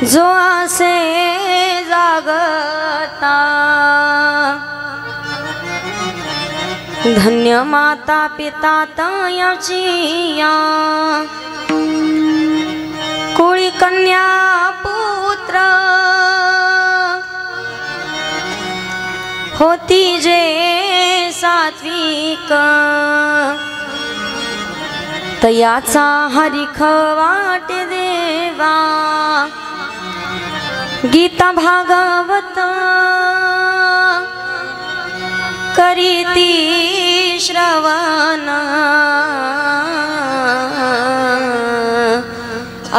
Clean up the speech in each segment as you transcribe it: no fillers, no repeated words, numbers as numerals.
जो आसे जागता धन्य माता पिता तयाचिया कुळी कन्या पुत्र होती जे सात्विक तयाचा हरिख वाटे देवा गीता भागवत करीती श्रवण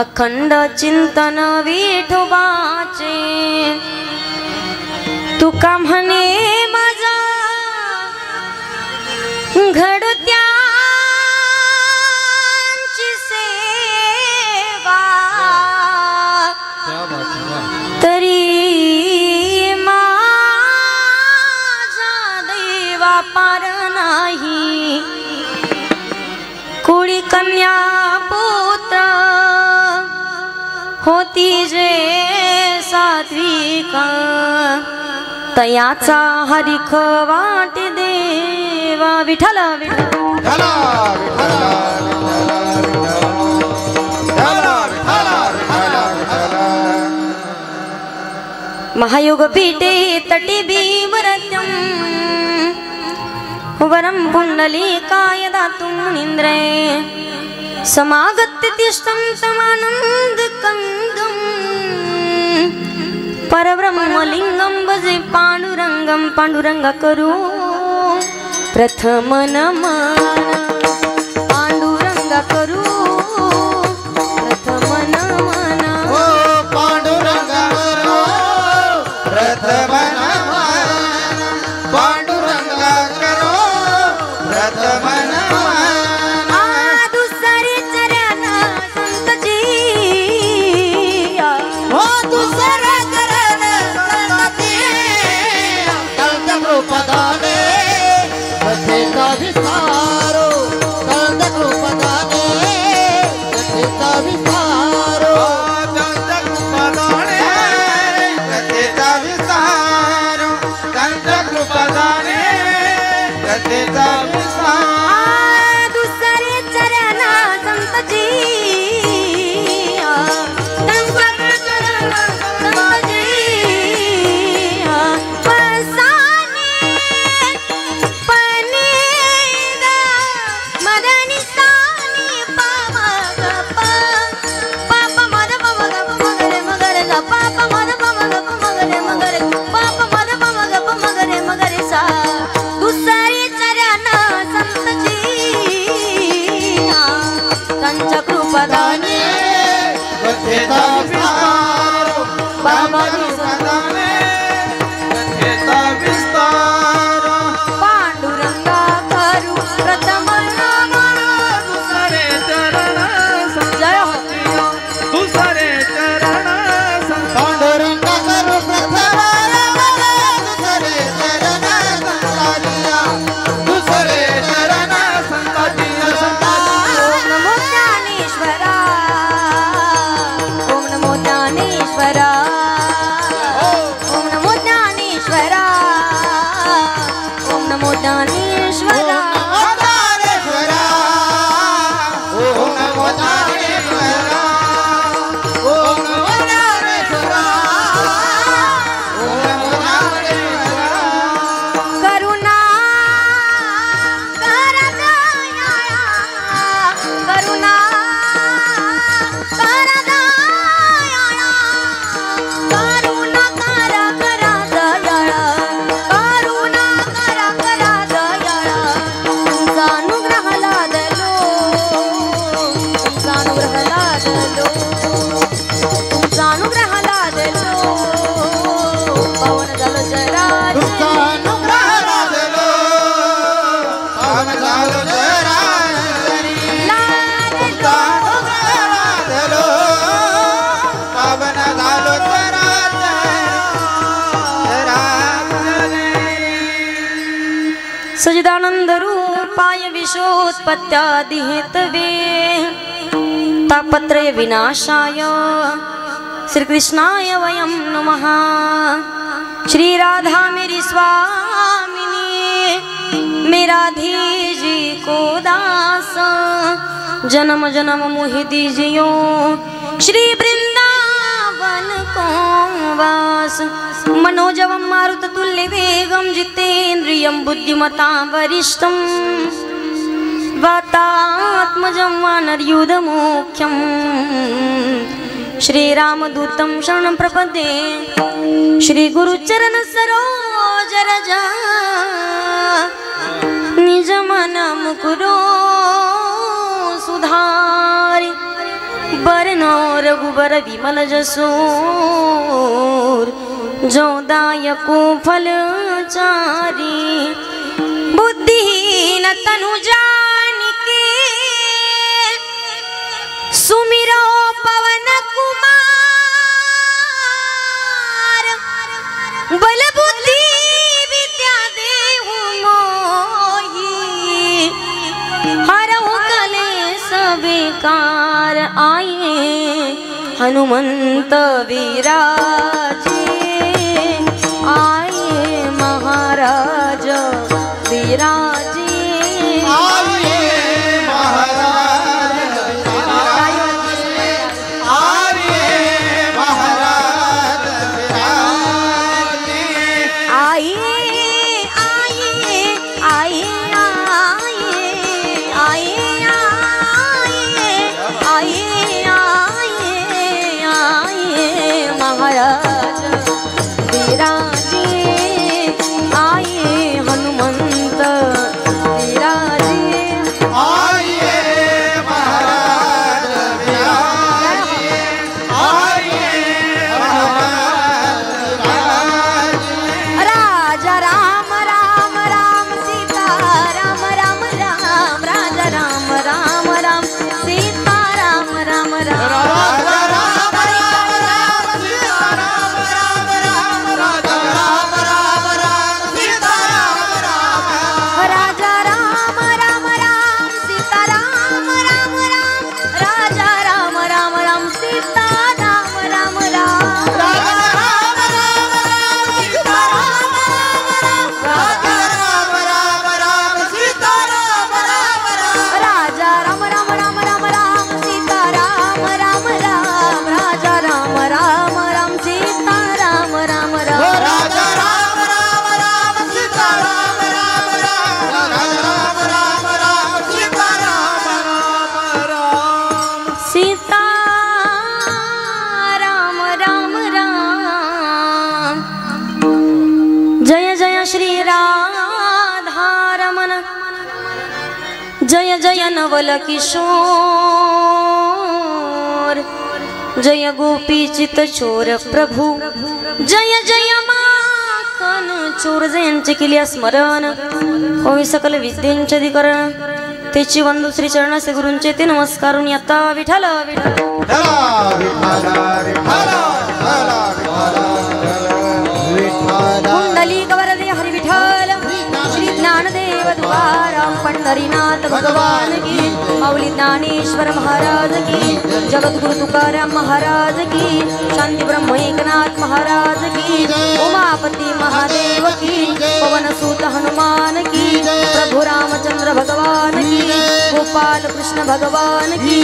अखंड चिंतन विठोबाचे तुका म्हणे माझा घडत्यांची सेवा तरी माझा दैवा पार नाही कुळी कन्या पुत्र होती जे सात्विक तयाचा हरिख वाटे देवा विठ्ठल विठ्ठल महायोग पीठे तटी भीमरत्यं वरं पुण्डलीकाय दातुं मुनीन्द्रे समागत्य तिष्ठं तमानन्दकन्दं परब्रह्मलिंगं भजे पांडुरंगं पांडुरंग करू प्रथम नमन पांडुरंग करू प्रथम नमन पांडुरंग करू प्रथम नमन पांडुरंग करू प्रथम नमन दुसरे चरण संतजी हो दुसरे चरण संतजी कल्पदाने कथेचा विस्तारो कल्पदाने कथेचा विस्तारो कल्पदाने कथेचा विस्तारो कल्पदाने कथेचा विस्तार दुसरे चरण संतजी कृपदाने कथेचा विस्तारो बाबाजी सदाने कथेचा विस्तारो पांडुरंगा करू प्रथम नमन दुसरे चरण जय हो दुसरे चरण पांडुरंग करू प्रथम दुसरे चरण संतानिया दुसरे चरण संतानिया ओम नमो ज्ञानेश्वरा ओम नमो ज्ञानेश्वरा ओम नमो ज्ञानेश्वरा ओम नमो ज्ञानेश्वरा ओम नमो ज्ञानेश्वरा ओम नमो ज्ञानेश्वरा ओम नमो ज्ञानेश्वरा करुणा कर दयाळा करुणा कर दयाळा करुणा कर दयाळा करुणा कर दयाळा तुमचा अनुग्रह लादलो तुमचा अनुग्रह लादलो तुमचा अनुग्रह लादलो पावन झालो जरा तुमचा अनुग्रह लादलो पावन झालो जराजरी तुमचा अनुग्रह लादलो पावन झालो जराजरी सजिदानंद रूपाय विश्वोत्पत्त्यादि हेतवे तापत्रय विनाशाय श्रीकृष्णाय वयं नमः। श्री राधा मेरी स्वामिनी, मेरा जी को दास, जन्म जन्म मोहि दीजियो, श्री वृंदावन को वास। मनोजवं मारुततुल्य वेगं जितेन्द्रियं बुद्धिमतां वरिष्ठं, वातात्मजं वानरयूथमुख्यं, श्रीरामदूतं शरणं प्रपद्ये। श्री गुरुचरण सरोज रज निज मन मुकुरो सुधारि, बरनो रघुबर विमल जसोर, जो दायको फल चारि। बुद्धिहीन तनु जानिके, सुमिरो पवन कुमार। बल बुद्धि विद्या देहु मोहि, हरहु कलेस बेकार। आए हनुमंत विराजे, आए महाराज विराजे। आइए महाराज विराजे, आइए महाराज विराजे। आइए आइए आइए आइए आइए आइए महाराज विराजे, आइए हनुमंत विराजे। आइए महाराज विराजे, आइए महाराज विराजे। राजा राम राम राम सीता राम राम राम, राजा राम राम राम सीता राम राम राम। राजा राम राम राम सीता राम राम राम, राजा राम राम राम सीता राम राम। राजा राम राम राम सीता राम राम राम, राजा राम राम राम सीता राम राम राम। राजा राम राम राम सीता राम राम राम, राजा राम राम राम सीता राम राम राम। राजा राम राम राम राम राम सीता राम राम राम, राजा राम राम राम सीता राम राम राम। राजा राम राम राम सीता राम राम राम, राजा राम राम राम सीता राम राम राम। सीता राम राम राम। जय जय श्री राधा रमण, जय जय नवल किशोर, जय गोपी चित चोर प्रभु, जय जय माखन चोर। जयांचे केले स्मरण, होई सकल विद्येंचे अधिकरण, तेची वंदू श्री चरणासे गुरूंचे ते नमस्कारून आता विठ्ठल विठ्ठल। विठ्ठला विठ्ठला विठ्ठला विठ्ठला कुंडली गवरदे हरि विठ्ठल, श्री ज्ञानदेव तुकाराम पंढरीनाथ भगवान की, माऊली ज्ञानेश्वर महाराज की, जगद्गुरु तुकाराम महाराज की, शांती ब्रह्म एकनाथ महाराज की, उमापति महादेव की, पवन सूत हनुमान की, प्रभु रामचंद्र भगवान की, गोपाल कृष्ण भगवान की,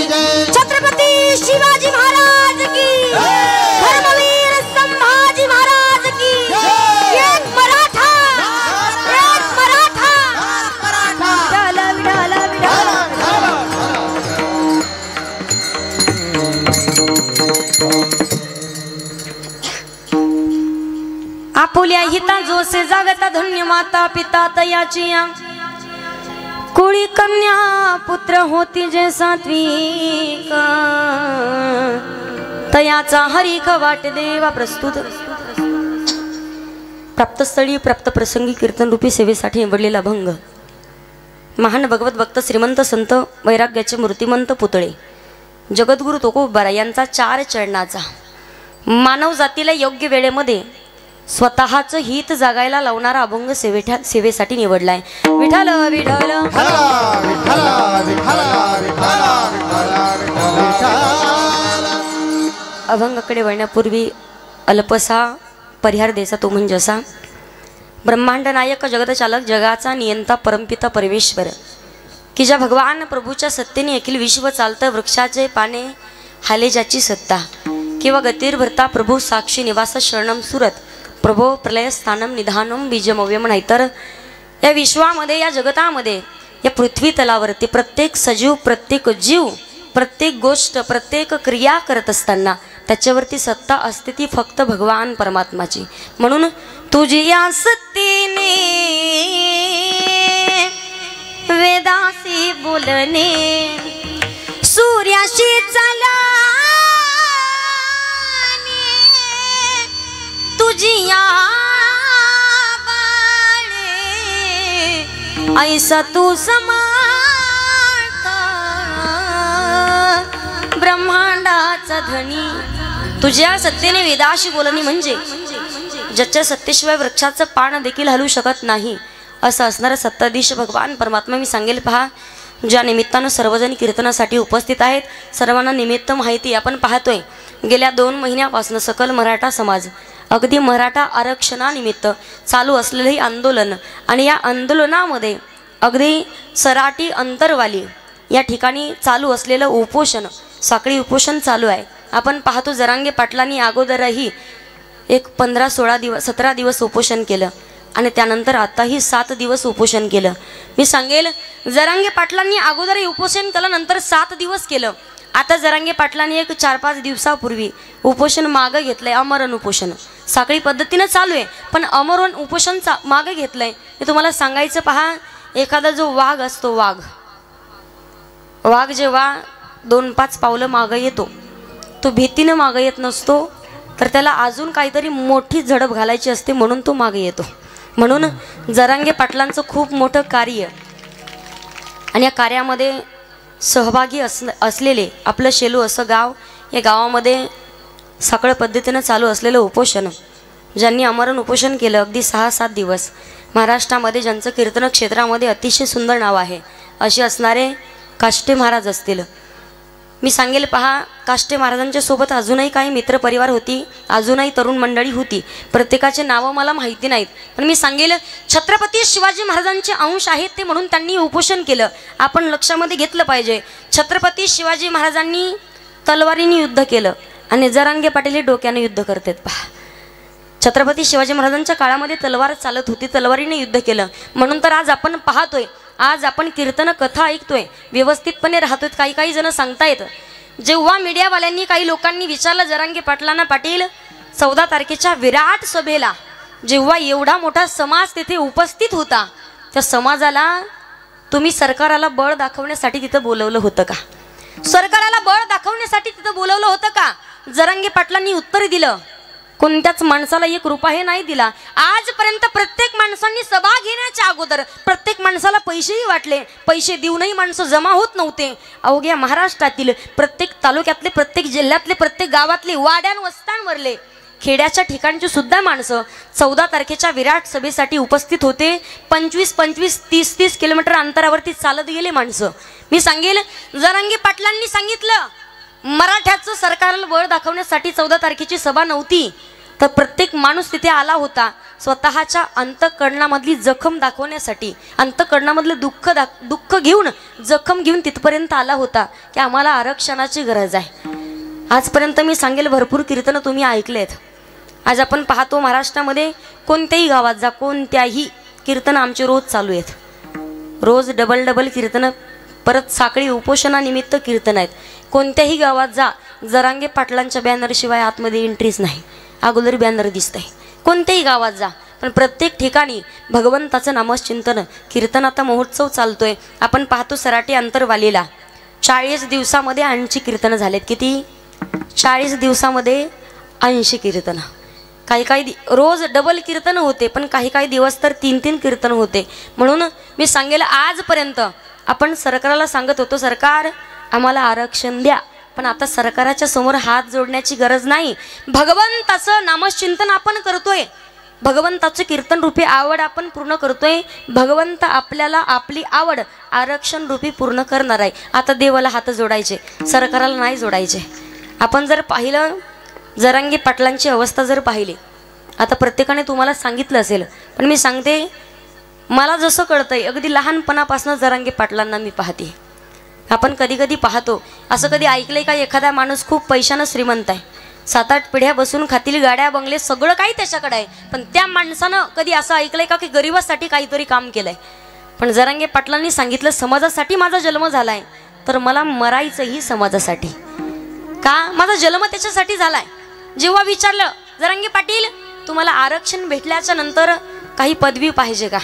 छत्रपति शिवाजी महाराज की, धर्मवीर संभाजी महाराज की। एक मराठा, एक मराठा, विठाला विठाला विठाला। आपुल्या हिता जोसे जागता धन्य माता पिता तयाची, कुळी कन्या पुत्र होती जे सात्विक, तयाचा हरिख वाट देवा प्रस्तुत। प्राप्तस्थळी प्राप्त प्रसंगी कीर्तन रूपी सेवेसाठी निवडलेला भंग। महान भगवत भक्त श्रीमंत संत वैराग्याचे मूर्तिमंत पुतळे जगद्गुरु तुकोबारा यांचा 4 चरणाचा मानव जातीला योग्य वेळेमध्ये स्वतःच हित जागायला लावणारा अभंग सेवेसाठी निवडलाय। विठ्ठल विठ्ठल अभंगाकडे वळण्यापूर्वी अल्पसा परिहार द्यायचा तो म्हणजे असा. ब्रह्मांड नायक जगतचालक जगाचा नियंता परमपिता परमेश्वर की ज्या भगवान प्रभूच्या सत्तेने अखिल विश्व चालतं. वृक्षाचे पाने हाले ज्याची सत्ता किंवा गतीर भरता प्रभू साक्षी निवास शरणम सुरत प्रभो प्रलय स्थानम निधानम बीजमव्यम. नाहीतर या विश्वामध्ये या जगतामध्ये या पृथ्वी तलावरती प्रत्येक सजीव प्रत्येक जीव प्रत्येक गोष्ट प्रत्येक क्रिया करत असताना त्याच्यावरती सत्ता असते ती फक्त भगवान परमात्माची. म्हणून तुझी या सत्तेने वेदासी बोलणे सूर्याशी चालणे तुझी या बाळे ऐसा तू समाता ब्रह्मांडाचा धनी. तुझ्या सत्तेने वेदाशी बोलणी म्हणजे ज्याच्या सत्तेशिवाय वृक्षाचं पान देखील हलू शकत नाही असं असणारं सत्ताधीश भगवान परमात्मा. मी सांगेल पहा, ज्या निमित्तानं सर्वजण कीर्तनासाठी उपस्थित आहेत सर्वांना निमित्त माहिती आपण पाहतोय. गेल्या 2 महिन्यापासून सकल मराठा समाज अगदी मराठा आरक्षणानिमित्त चालू असलेलं हे आंदोलन आणि या आंदोलनामध्ये अगदी सराटी अंतरवाली या ठिकाणी चालू असलेलं उपोषण साखळी उपोषण चालू आहे. आपण पाहतो जरांगे पाटलांनी अगोदरही एक 15-16 दिवस 17 दिवस उपोषण केलं आणि त्यानंतर आताही 7 दिवस उपोषण केलं. मी सांगेल जरांगे पाटलांनी अगोदरही उपोषण केलं नंतर 7 दिवस केलं. आता जरांगे पाटलांनी एक 4-5 दिवसापूर्वी उपोषण मागं घेतलंय. अमरण उपोषण साखळी पद्धतीनं चालू आहे पण अमरण उपोषण मागं घेतलंय. मी तुम्हाला सांगायचं पहा, एखादा जो वाघ असतो वाघ जेव्हा 2-5 पावलं मागं येतो तो भीतीनं मागं येत नसतो तर त्याला अजून काहीतरी मोठी झडप घालायची असते म्हणून तो मागे येतो. म्हणून जरांगे पाटलांचं खूप मोठं कार्य आणि या कार्यामध्ये सहभागी असलेले आपलं शेलू असं गाव, या गावामध्ये साखळ पद्धतीनं चालू असलेलं उपोषण ज्यांनी अमरण उपोषण केलं अगदी 6-7 दिवस महाराष्ट्रामध्ये ज्यांचं कीर्तन क्षेत्रामध्ये अतिशय सुंदर नाव आहे असे असणारे काष्टे महाराज असतील. मी सांगेल पहा, काष्टे महाराजांच्या सोबत अजूनही काही मित्रपरिवार होती, अजूनही तरुण मंडळी होती. प्रत्येकाचे नावं मला माहिती नाहीत पण मी सांगेल छत्रपती शिवाजी महाराजांचे अंश आहेत ते म्हणून त्यांनी उपोषण केलं. आपण लक्षामध्ये घेतलं पाहिजे. छत्रपती शिवाजी महाराजांनी तलवारीने युद्ध केलं आणि जरांगे पाटील हे डोक्याने युद्ध करतात. पहा, छत्रपती शिवाजी महाराजांच्या काळामध्ये तलवार चालत होती, तलवारीने युद्ध केलं. म्हणून तर आज आपण पाहतोय, आज आपण कीर्तन कथा ऐकतोय, व्यवस्थितपणे राहतोय. काही जण सांगतायत जेव्हा मीडियावाल्यांनी काही लोकांनी विचारलं जरांगे पाटलांना, पाटील 14 तारखेच्या विराट सभेला जेव्हा एवढा मोठा समाज तिथे उपस्थित होता त्या समाजाला तुम्ही सरकाराला बळ दाखवण्यासाठी तिथं बोलवलं होतं का? सरकाराला बळ दाखवण्यासाठी तिथं बोलवलं होतं का? जरांगे पाटलांनी उत्तर दिलं, कोणत्याच माणसाला 1 रुपया नाही दिला. आजपर्यंत प्रत्येक माणसांनी सभा घेण्याच्या अगोदर प्रत्येक माणसाला पैसेही वाटले, पैसे देऊनही माणसं जमा होत नव्हते. अवघ्या महाराष्ट्रातील प्रत्येक तालुक्यातले प्रत्येक जिल्ह्यातले प्रत्येक गावातले वाड्यान वस्त्यांवरले खेड्याच्या ठिकाणची सुद्धा माणसं 14 तारखेच्या विराट सभेसाठी उपस्थित होते. 25-25, 30-30 किलोमीटर अंतरावरती चालत गेले माणसं. मी सांगेल जरांगे पाटलांनी सांगितलं मराठ्याचं सरकारला बळ दाखवण्यासाठी 14 तारखेची सभा नव्हती तर प्रत्येक माणूस तिथे आला होता स्वतःच्या अंतःकरणामधली जखम दाखवण्यासाठी. अंतःकरणामधलं दुःख घेऊन जखम घेऊन तिथपर्यंत आला होता की आम्हाला आरक्षणाची गरज आहे. आजपर्यंत मी सांगेल भरपूर कीर्तनं तुम्ही ऐकलेत. आज आपण पाहतो महाराष्ट्रामध्ये कोणत्याही गावात जा, कोणत्याही कीर्तनं आमचे रोज चालू आहेत. रोज डबल कीर्तनं, परत साखळी उपोषणानिमित्त कीर्तन आहेत. कोणत्याही गावात जा, जरांगे पाटलांच्या बॅनरशिवाय आतमध्ये एंट्रीच नाही. अगोदर बॅनर दिसतंय. कोणत्याही गावात जा, पण प्रत्येक ठिकाणी भगवंताचं नामचिंतन कीर्तन. आता महोत्सव चालतोय. आपण पाहतो सराटी अंतरवालीला 40 दिवसामध्ये 80 कीर्तनं झालेत. किती? 40 दिवसामध्ये 80 कीर्तनं. काही रोज डबल कीर्तन होते पण काही दिवस तर 3-3 कीर्तन होते. म्हणून मी सांगेल आजपर्यंत आपण सरकारला सांगत होतो सरकार आम्हाला आरक्षण द्या, पण आता सरकाराच्या समोर हात जोडण्याची गरज नाही. भगवंताचं नामचिंतन आपण करतोय, भगवंताचं कीर्तन रूपी आवड आपण पूर्ण करतोय. भगवंत आपल्याला आपली आवड आरक्षण रूपी पूर्ण करणार आहे. आता देवाला हात जोडायचे, सरकाराला नाही जोडायचे. आपण जर पाहिलं जरांगे पाटलांची अवस्था जर पाहिली, आता प्रत्येकाने तुम्हाला सांगितलं असेल, पण मी सांगते, मला जसं कळतंय अगदी लहानपणापासून जरांगे पाटलांना मी पाहते. आपण कधी कधी पाहतो, असं कधी ऐकलंय का एखादा माणूस खूप पैशानं श्रीमंत आहे, 7-8 पिढ्या बसून खातील, गाड्या बंगले सगळं काही त्याच्याकडे आहे, पण त्या माणसानं कधी असं ऐकलंय का की गरिबासाठी काहीतरी काम केलंय? पण जरांगे पाटलांनी सांगितलं, समाजासाठी माझा जन्म झालाय, तर मला मरायचंही समाजासाठी. का? माझा जन्म त्याच्यासाठी झालाय. जेव्हा विचारलं, जरांगे पाटील तुम्हाला आरक्षण भेटल्याच्या नंतर काही पदवी पाहिजे का?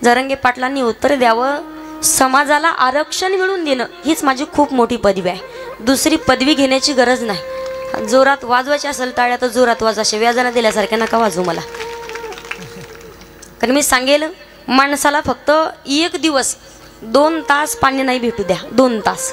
जरांगे पाटलांनी उत्तर द्यावं, समाजाला आरक्षण मिळवून देणं हीच माझी खूप मोठी पदवी आहे, दुसरी पदवी घेण्याची गरज नाही. जोरात वाजवायची असेल टाळ्या तर जोरात वाजवा, व्याजानं दिल्यासारख्या नका वाजवू मला. कारण मी सांगेल, माणसाला फक्त 1 दिवस 2 तास पाणी नाही भेटू द्या. 2 तास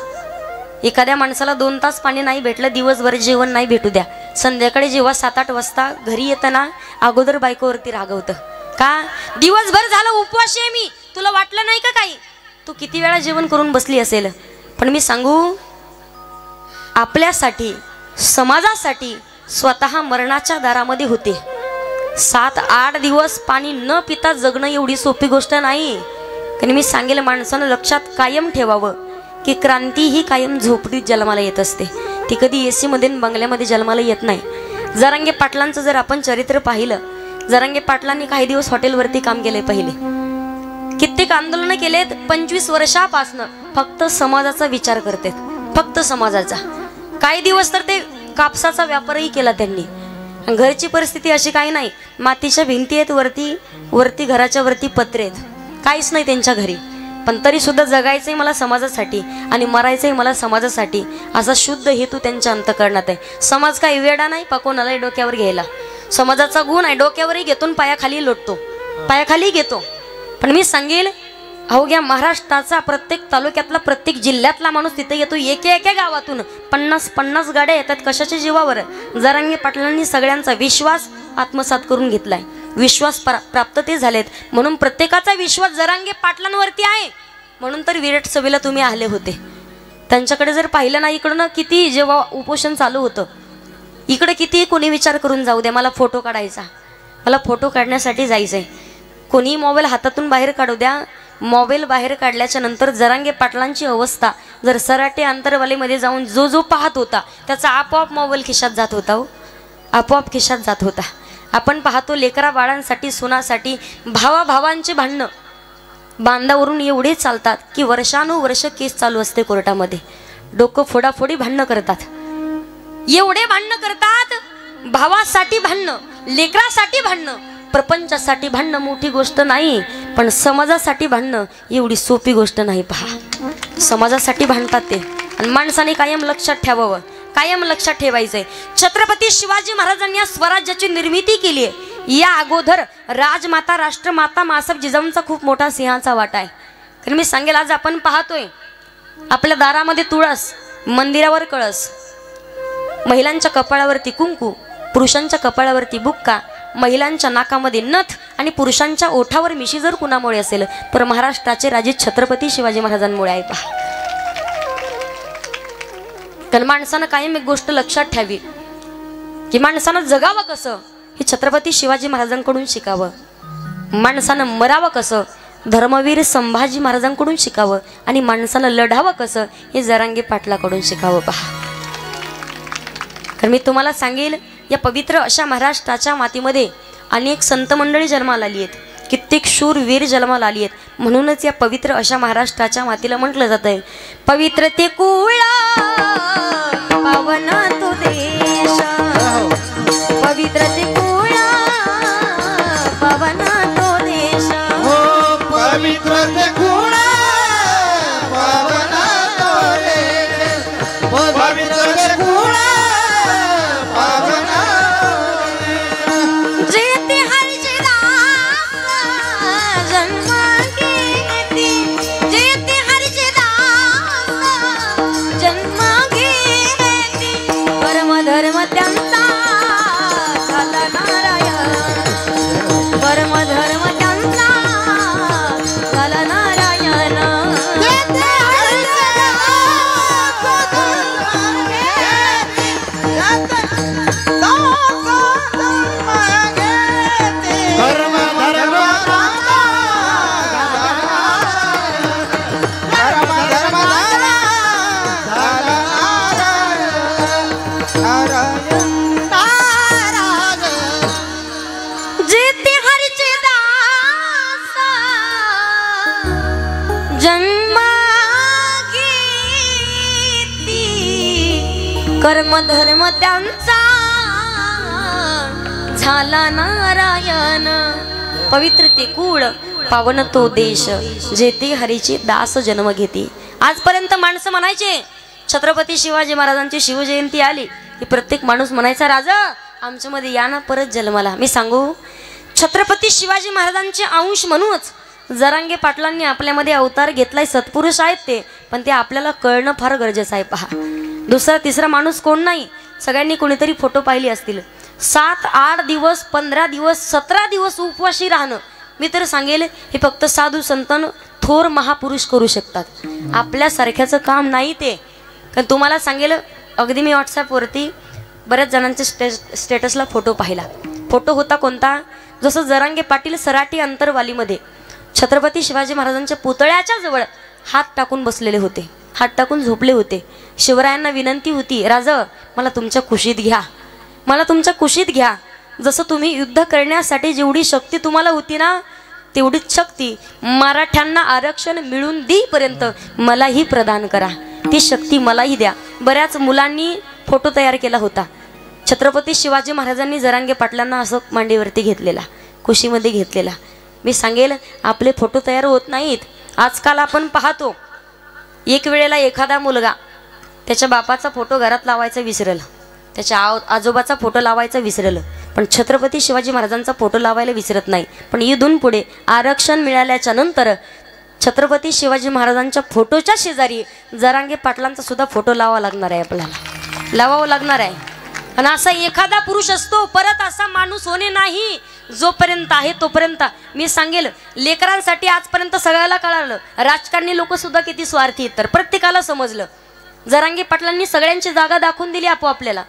एखाद्या माणसाला 2 तास पाणी नाही भेटलं, दिवसभर जेवण नाही भेटू द्या, संध्याकाळी जेव्हा 7-8 वाजता घरी येताना अगोदर बायकोवरती रागवतं. का? दिवसभर झालं उपवाशी आहे मी, तुला वाटलं नाही का काही? तू किती वेळा जेवण करून बसली असेल. पण मी सांगू, आपल्यासाठी समाजासाठी स्वतः मरणाच्या दारामध्ये होते. 7-8 दिवस पाणी न पिता जगणं एवढी सोपी गोष्ट नाही. कारण मी सांगेल, माणसानं लक्षात कायम ठेवावं की क्रांती ही कायम झोपडीत जन्माला येत असते, ती कधी AC मध्ये बंगल्यामध्ये जन्माला येत नाही. जरांगे पाटलांचं जर आपण चरित्र पाहिलं, जरांगे पाटलांनी काही दिवस हॉटेलवरती काम केले, पहिले कित्येक आंदोलनं केलेत. 25 वर्षापासनं फक्त समाजाचा विचार करतात, फक्त समाजाचा. काही दिवस तर ते कापसाचा व्यापारही केला त्यांनी. घरची परिस्थिती अशी काही नाही, मातीच्या भिंती आहेत, वरती घराच्या वरती पत्रे आहेत, काहीच नाही त्यांच्या घरी, पण तरी सुद्धा जगायचंही मला समाजासाठी आणि मरायचंही मला समाजासाठी, असा शुद्ध हेतू त्यांच्या अंतःकरणात आहे. समाज काही वेडा नाही, कोणालाही डोक्यावर घ्यायला. समाजाचा गुण आहे, डोक्यावरही घेतो, पायाखाली लोटतो, पायाखाली घेतो. पण मी सांगेल, अवघ्या महाराष्ट्राचा प्रत्येक तालुक्यातला, प्रत्येक जिल्ह्यातला माणूस तिथे येतो. एका गावातून 50-50 गाड्या येतात. कशाच्या जीवावर? जरांगे पाटलांनी सगळ्यांचा विश्वास आत्मसात करून घेतलाय, विश्वास प्राप्त ते झालेत. म्हणून प्रत्येकाचा विश्वास जरांगे पाटलांवरती आहे. म्हणून तर विराट सभेला तुम्ही आले होते. त्यांच्याकडे जर पाहिलं नाही, इकडनं किती जेव्हा उपोषण चालू होतं, इकडे किती कोणी विचार करून जाऊ द्या, मला फोटो काढायचा, मला फोटो काढण्यासाठी जायचंय, कोणी मोबाईल हातातून बाहेर काढू द्या. मोबाईल बाहेर काढल्याच्या नंतर जरांगे पाटलांची अवस्था, जर सराटे अंतरवालीमध्ये जाऊन जो पाहत होता त्याचा आपोआप मोबाईल खिशात जात होता, आपोआप खिशात जात होता. आपण पाहतो, लेकरा बाळांसाठी, सुनासाठी भावाभावांचे भांडणं बांधावरून एवढे चालतात की वर्षानुवर्ष केस चालू असते कोर्टामध्ये, डोकं फोडाफोडी भांडणं करतात, एवढे भांडणं करतात. भावासाठी भांडणं, लेकरासाठी भांडणं, प्रपंचासाठी भांडणं मोठी गोष्ट नाही, पण समाजासाठी भांडणं एवढी सोपी गोष्ट नाही. पहा, समाजासाठी भांडतात ते. आणि माणसाने कायम लक्षात ठेवावं, कायम लक्षात ठेवायचंय, छत्रपती शिवाजी महाराजांनी या स्वराज्याची निर्मिती केली आहे. या अगोदर राजमाता, राष्ट्रमाता मासाहेब जिजाऊंचा खूप मोठा सिंहाचा वाटा आहे. कारण मी सांगेल, आज आपण पाहतोय आपल्या दारामध्ये तुळस, मंदिरावर कळस, महिलांच्या कपाळावरती कुंकू, पुरुषांच्या कपाळावरती बुक्का, महिलांच्या नाकामध्ये नथ आणि पुरुषांच्या ओठावर मिशी जर कुणामुळे असेल तर महाराष्ट्राचे राजे छत्रपती शिवाजी महाराजांमुळे आहे. पहा, कारण माणसानं कायम एक गोष्ट लक्षात ठेवावी की माणसानं जगावं कसं हे छत्रपती शिवाजी महाराजांकडून शिकावं, माणसानं मरावं कसं धर्मवीर संभाजी महाराजांकडून शिकावं, आणि माणसानं लढावं कसं हे जरांगे पाटलाकडून शिकावं. पहा, कारण मी तुम्हाला सांगेल, या पवित्र अशा महाराष्ट्राच्या मातीमध्ये अनेक संत मंडळी जन्माला आली आहेत, कित्येक शूर वीर जन्माला आली आहेत. म्हणूनच या पवित्र अशा महाराष्ट्राच्या मातीला म्हटलं जातंय, पवित्र ते कुळा पावन तो देश, पवित्र ते कुळा पावन तो देश, पवित्र ते कुळा पावन तो देश, पवित्र ते कुळा पावन जयते हरिचे दास जन्म घेती, जयते हरिचे दास जन्म घेती, परम धर्म त्यांचा झाला नारायण, परम धर्म त्यांचा झाला नारायण. जयते हरिचे दास जन्म घेती, कर्म धर्म त्यांचा झाला नारायण, पवित्र ते कुळ पावन तो देश, जेथे हरीची दास जन्म घेते. आजपर्यंत माणसं म्हणायचे छत्रपती शिवाजी महाराजांची शिवजयंती आली की प्रत्येक माणूस म्हणायचा राजा आमच्यामध्ये या ना परत जन्माला. मी सांगू छत्रपती शिवाजी महाराजांचे अंश म्हणूनच जरांगे पाटलांनी आपल्यामध्ये अवतार घेतलाय. सत्पुरुष आहेत ते, पण ते आपल्याला कळणं फार गरजेचं आहे. पहा दुसरा तिसरा माणूस कोण नाही. सगळ्यांनी कोणीतरी फोटो पाहिले असतील. 7, 8 दिवस 15 दिवस 17 दिवस उपवाशी राहणं, मी तर सांगेल हे फक्त साधू संतन थोर महापुरुष करू शकतात. आपल्यासारख्याचं काम नाही ते. कारण तुम्हाला सांगेल अगदी मी व्हॉट्सॲपवरती बऱ्याच जणांच्या स्टेटसला फोटो पाहिला. फोटो होता कोणता, जसं जरांगे पाटील सराटी अंतरवालीमध्ये छत्रपती शिवाजी महाराजांच्या पुतळ्याच्या जवळ हात टाकून बसलेले होते, हात टाकून झोपले होते. शिवरायांना विनंती होती राजा मला तुमच्या कुशीत घ्या, मला तुमच्या कुशीत घ्या. जसं तुम्ही युद्ध करण्यासाठी जेवढी शक्ती तुम्हाला होती ना तेवढीच शक्ती मराठ्यांना आरक्षण मिळून देईपर्यंत मलाही प्रदान करा, ती शक्ती मलाही द्या. बऱ्याच मुलांनी फोटो तयार केला होता. छत्रपती शिवाजी महाराजांनी जरांगे पाटलांना असं मांडीवरती घेतलेला, कुशीमध्ये घेतलेला. मी सांगेल आपले फोटो तयार होत नाहीत. आजकाल आपण पाहतो एक वेळेला एखादा मुलगा त्याच्या बापाचा फोटो घरात लावायचा विसरलं, त्याच्या आजोबाचा फोटो लावायचा विसरलं, पण छत्रपती शिवाजी महाराजांचा फोटो लावायला विसरत नाही. पण इथून पुढे आरक्षण मिळाल्याच्या नंतर छत्रपती शिवाजी महाराजांच्या फोटोच्या शेजारी जरांगे पाटलांचा सुद्धा फोटो लावावा लागणार आहे, आपल्याला लावावं लागणार आहे. आणि असा एखादा पुरुष असतो, परत असा माणूस होणे नाही. जोपर्यंत आहे तोपर्यंत. मी सांगेल लेकरांसाठी आजपर्यंत सगळ्याला कळालं राजकारणी लोक सुद्धा किती स्वार्थी आहेत, तर प्रत्येकाला समजलं. जरांगे पाटलांनी सगळ्यांची जागा दाखवून दिली आपल्याला.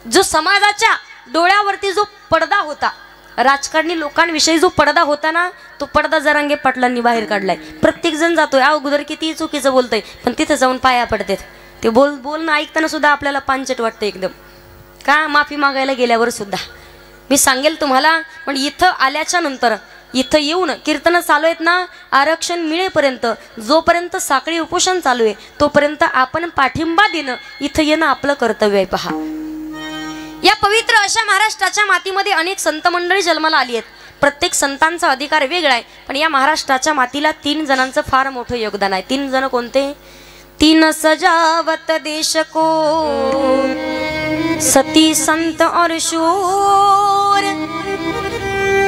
जो समाजाच्या डोळ्यावरती जो पडदा होता, राजकारणी लोकांविषयी जो पडदा होता ना, तो पडदा जरांगे पाटलांनी बाहेर काढलाय. प्रत्येक जण जातोय अगोदर किती चुकीचं बोलतोय, पण तिथे जाऊन पाया पडतात. ते बोलणं ऐकताना सुद्धा आपल्याला पांचट वाटतं एकदम, का माफी मागायला गेल्यावर सुद्धा. मी सांगेल तुम्हाला, पण इथं आल्याच्या नंतर इथं येऊन कीर्तन चालू आहेत ना, आरक्षण मिळेपर्यंत जोपर्यंत साखळी उपोषण चालू आहे तोपर्यंत आपण पाठिंबा देणं इथं येणं आपलं कर्तव्य आहे. पहा या पवित्र अशा महाराष्ट्राच्या मातीमध्ये अनेक संत मंडळी जन्माला आली आहेत. प्रत्येक संतांचा अधिकार वेगळा आहे, पण या महाराष्ट्राच्या मातीला 3 जणांचं फार मोठं योगदान आहे. 3 जण कोणते? 3 सजावत देश को सती संत और शूर,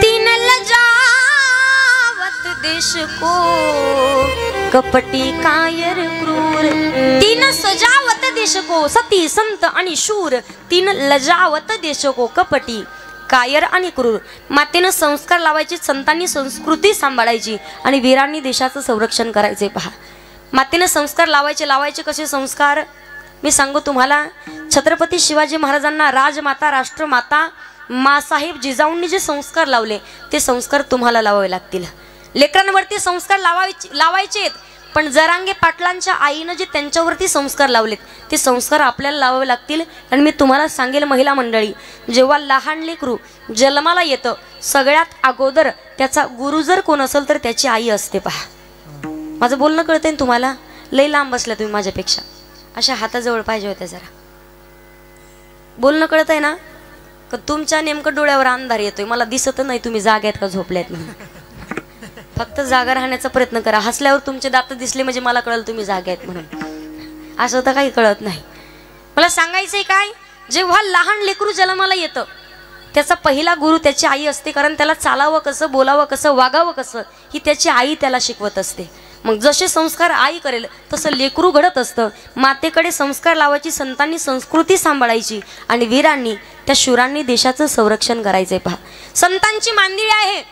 3 लजावत देश को कपटी कायर क्रूर. 3 सजावत देश को सती संत आणि शूर, 3 लजावत देश को कपटी कायर आणि क्रूर. मातेनं संस्कार लावायचे, संतांनी संस्कृती सांभाळायची आणि वीरांनी देशाचं संरक्षण करायचे. पहा मातेनं संस्कार लावायचे कसे संस्कार मी सांगू तुम्हाला. छत्रपती शिवाजी महाराजांना राजमाता राष्ट्रमाता मासाहेब जिजाऊंनी जे संस्कार लावले ते संस्कार तुम्हाला लावावे लागतील. लेकरांवरती संस्कार लावायचे, पण जरांगे पाटलांच्या आईनं जे त्यांच्यावरती संस्कार लावलेत ते संस्कार आपल्याला लावावे लागतील. आणि मी तुम्हाला सांगेल महिला मंडळी, जेव्हा लहान लेकरू जन्माला येतं सगळ्यात अगोदर त्याचा गुरु जर कोण असेल तर त्याची आई असते. पहा माझं बोलणं कळतंय ना तुम्हाला? लई लांब बसल्या तुम्ही माझ्यापेक्षा, अशा हाताजवळ पाहिजे होत्या जरा. बोलणं कळतंय ना? का तुमच्या नेमकं डोळ्यावर अंधार येतोय, मला दिसत नाही तुम्ही जाग्यात का झोपल्यात म्हणून. फक्त जागा राहण्याचा प्रयत्न करा. हसल्यावर तुमचे दात दिसले म्हणजे मला कळलं तुम्ही जागे आहेत म्हणून. असं तर काही कळत नाही. मला सांगायचंय काय, जेव्हा लहान लेकरू जन्माला येतं त्याचा पहिला गुरु त्याची आई असते. कारण त्याला चालावं कसं, बोलावं कसं, वागावं कसं ही त्याची आई त्याला शिकवत असते. मग जसे संस्कार आई करेल तसं लेकरू घडत असतं. मातेकडे संस्कार लावायची, संतांनी संस्कृती सांभाळायची आणि वीरांनी त्या शूरांनी देशाचं संरक्षण करायचंय. पहा संतांची मांदिळी आहे.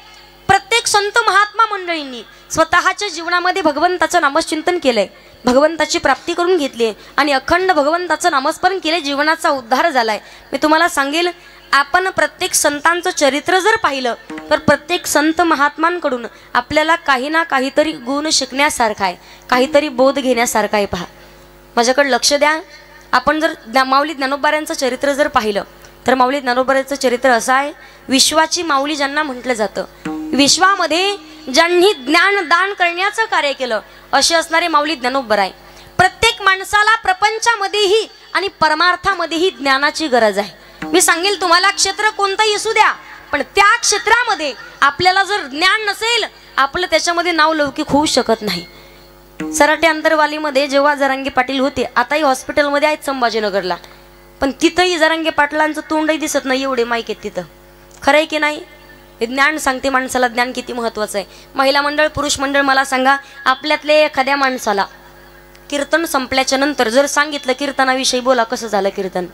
प्रत्येक संत महात्मा मंडळींनी स्वतःच्या जीवनामध्ये भगवंताचं नामचिंतन केलंय, भगवंताची प्राप्ती करून घेतली आणि अखंड भगवंताचं नामस्मरण केले, जीवनाचा उद्धार झालाय. मी तुम्हाला सांगेल, आपण प्रत्येक संतांचं चरित्र जर पाहिलं तर प्रत्येक संत महात्मांकडून आपल्याला काही ना काहीतरी गुण शिकण्यासारखा आहे, काहीतरी बोध घेण्यासारखा आहे. पहा माझ्याकडे लक्ष द्या. आपण जर माऊली ज्ञानोबाऱ्यांचं चरित्र जर पाहिलं तर माऊली ज्ञानोबाऱ्यांचं चरित्र असं आहे, विश्वाची माऊली ज्यांना म्हटलं जातं, विश्वामध्ये ज्यांनी ज्ञान दान करण्याचं कार्य केलं असे असणारे माऊली ज्ञानोबा आहे. प्रत्येक माणसाला प्रपंचामध्येही आणि परमार्थामध्येही ज्ञानाची गरज आहे। मी सांगेल तुम्हाला क्षेत्र कोणतंही असू द्या, पण त्या क्षेत्रामध्ये आपल्याला जर ज्ञान नसेल आपलं त्याच्यामध्ये नाव लौकिक होऊ शकत नाही। सराटे अंतरवालीमध्ये जेव्हा जरांगे पाटील होते, आताही हॉस्पिटलमध्ये आहेत संभाजीनगरला, पण तिथंही जरांगे पाटलांचं तोंडही दिसत नाही, एवढे माईक आहेत तिथं। खरं आहे की नाही? ज्ञान सांगते माणसाला, ज्ञान किती महत्त्वाचं आहे। महिला मंडळ, पुरुष मंडळ, मला सांगा, आपल्यातले एखाद्या माणसाला कीर्तन संपल्याच्या नंतर जर सांगितलं कीर्तनाविषयी बोला, कसं झालं कीर्तन,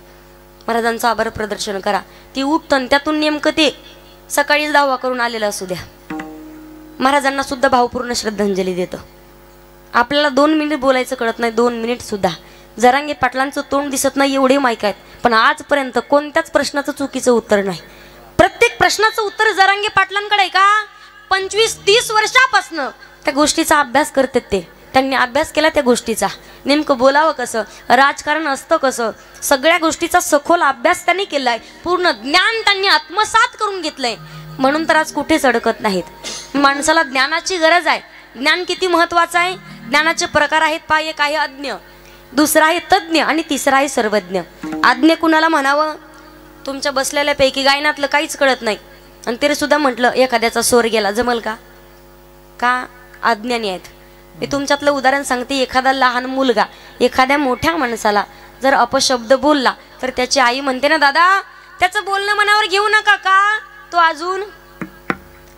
महाराजांचं आभार प्रदर्शन करा, ती उठतं त्यातून नेमकं ते सकाळीच दावा करून आलेलं असू द्या, महाराजांना सुद्धा भावपूर्ण श्रद्धांजली देतं। आपल्याला 2 मिनिट बोलायचं कळत नाही, 2 मिनिट सुद्धा। जरांगे पाटलांचं तोंड दिसत नाही, एवढे माईक आहेत, पण आजपर्यंत कोणत्याच प्रश्नाचं चुकीचं उत्तर नाही। प्रत्येक प्रश्नाचं उत्तर जरांगे पाटलांकडे आहे का? 25-30 वर्षापासून त्या गोष्टीचा अभ्यास करतात ते, त्यांनी अभ्यास केला त्या गोष्टीचा, नेमकं बोलावं कसं, राजकारण असतं कसं, सगळ्या गोष्टीचा सखोल अभ्यास त्यांनी केलाय, पूर्ण ज्ञान त्यांनी आत्मसात करून घेतलंय, म्हणून तर आज कुठेच अडकत नाहीत। माणसाला ज्ञानाची गरज आहे। ज्ञान किती महत्वाचं आहे? ज्ञानाचे प्रकार आहेत पहा, एक आहे अज्ञ, दुसरा आहे तज्ञ आणि तिसरा आहे सर्वज्ञ। अज्ञ कुणाला म्हणावं? तुमच्या बसलेल्यापैकी गायनातलं काहीच कळत नाही आणि तरी सुद्धा म्हटलं एखाद्याचा स्वर गेला, जमल का? का? अज्ञानी आहेत। मी तुमच्यातलं उदाहरण सांगते, एखादा लहान मुलगा एखाद्या मोठ्या माणसाला जर अपशब्द बोलला तर त्याची आई म्हणते ना, दादा त्याचं बोलणं मनावर घेऊ नका, का तो अजून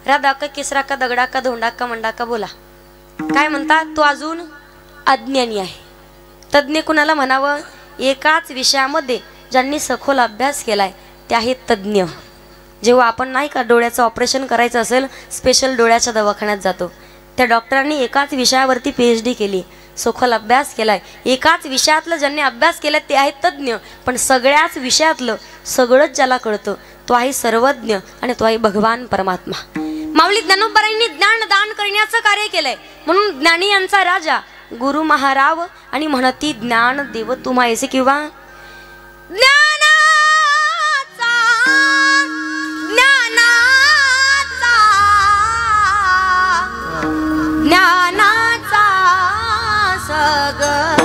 राधा का किसरा का दगडा का धोंडा का मंडा का बोला, काय म्हणतात, तो अजून अज्ञानी आहे। तज्ञ कुणाला म्हणावं? एकाच विषयामध्ये ज्यांनी सखोल अभ्यास केलाय ते आहेत तज्ञ। जेव्हा आपण नाही का डोळ्याचं ऑपरेशन करायचं असेल, स्पेशल डोळ्याच्या दवाखान्यात जातो, त्या डॉक्टरांनी एकाच विषयावरती PhD केली, सखोल अभ्यास केलाय, एकाच विषयातलं ज्यांनी अभ्यास केला ते आहेत तज्ञ। पण सगळ्याच विषयातलं सगळंच ज्याला कळतं तो आहे सर्वज्ञ आणि तो आहे भगवान परमात्मा। माऊली ज्ञानोबारायांनी ज्ञान दान करण्याचं कार्य केलंय, म्हणून ज्ञानी यांचा राजा गुरु महाराव आणि म्हणती ज्ञान देव तुम्हायसे, किंवा ज्ञानाचा सगर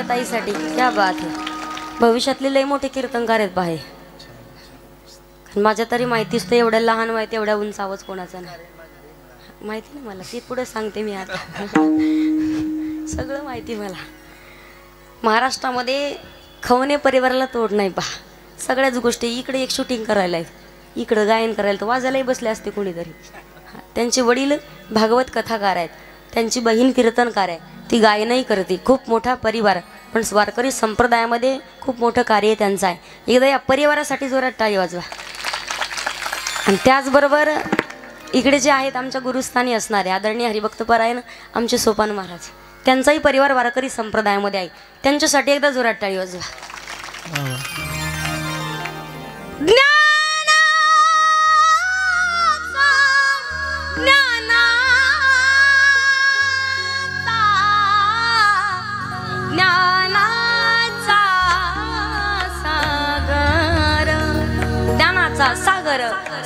ताईसाठी क्या बात आहे। भविष्यातले लय मोठे कीर्तनकार आहेत बाहेर, माझ्या तरी माहितीच तर एवढ्या लहान माहिती एवढ्या उंच आवाज कोणाचा नाही माहिती ना मला, ती पुढे सांगते मी आता सगळं माहिती मला। महाराष्ट्रामध्ये खवणे परिवाराला तोड नाही पहा, सगळ्याच गोष्टी, इकडे एक शूटिंग करायला आहे, इकडे गायन करायला, तर वाजायलाही बसले असते कोणीतरी। त्यांचे वडील भागवत कथाकार आहेत, त्यांची बहीण कीर्तनकार आहे, ती गायनही करते, खूप मोठा परिवार, पण वारकरी संप्रदायामध्ये खूप मोठं कार्य त्यांचं आहे। एकदा या परिवारासाठी जोरात टाळी वाजवा। आणि त्याचबरोबर इकडे जे आहेत आमच्या गुरुस्थानी असणारे आदरणीय हरिभक्तपरायण आमचे सोपान महाराज, त्यांचाही परिवार वारकरी संप्रदायामध्ये आहे, त्यांच्यासाठी एकदा जोरात टाळी वाजवा। ज्ञानाचा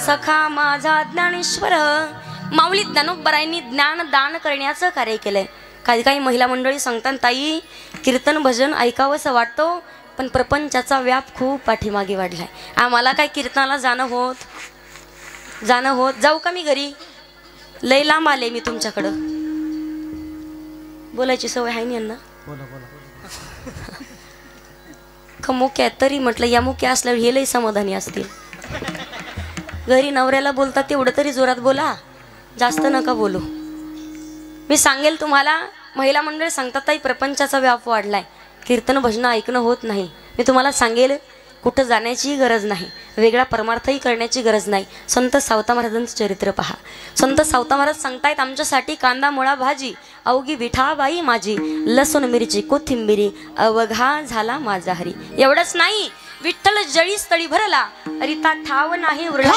सखा माझा ज्ञानेश्वर. माऊली ज्ञानोबरायांनी ज्ञान दान करण्याचं कार्य केलंय. काही काही महिला मंडळी सांगतात, ताई कीर्तन भजन ऐकावंसं वाटतं, पण प्रपंचाचा व्याप खूप पाठीमागे वाढलाय. आम्हाला काय कीर्तनाला जाणं होत. जाऊ का मी घरी? लय लांब आले मी तुमच्याकडं. बोलायची सवय आहे ना यांना. मुक्या तरी म्हटलं या मुक्या असल्यावर हे लय समाधानी असतील. घरी नवऱ्याला बोलता तेवढं तरी जोरात बोला, जास्त नका बोलू. मी सांगेल तुम्हाला, महिला मंडळ सांगतात ताई प्रपंचाचा व्याप वाढलाय, कीर्तन भजन ऐकणं होत नाही. मी तुम्हाला सांगेल कुठं जाण्याची गरज नाही, वेगळा परमार्थही करण्याची गरज नाही. संत सावता महाराजांचं चरित्र पहा. संत सावता महाराज सांगतायत, आमच्यासाठी कांदा मुळा भाजी अवघी विठाबाई माझी, लसूण मिरची कोथिंबिरी अवघा झाला माझा हरी. एवढंच नाही, विठ्ठल जळी स्थळी भरला रिता ठाव नाही उरला.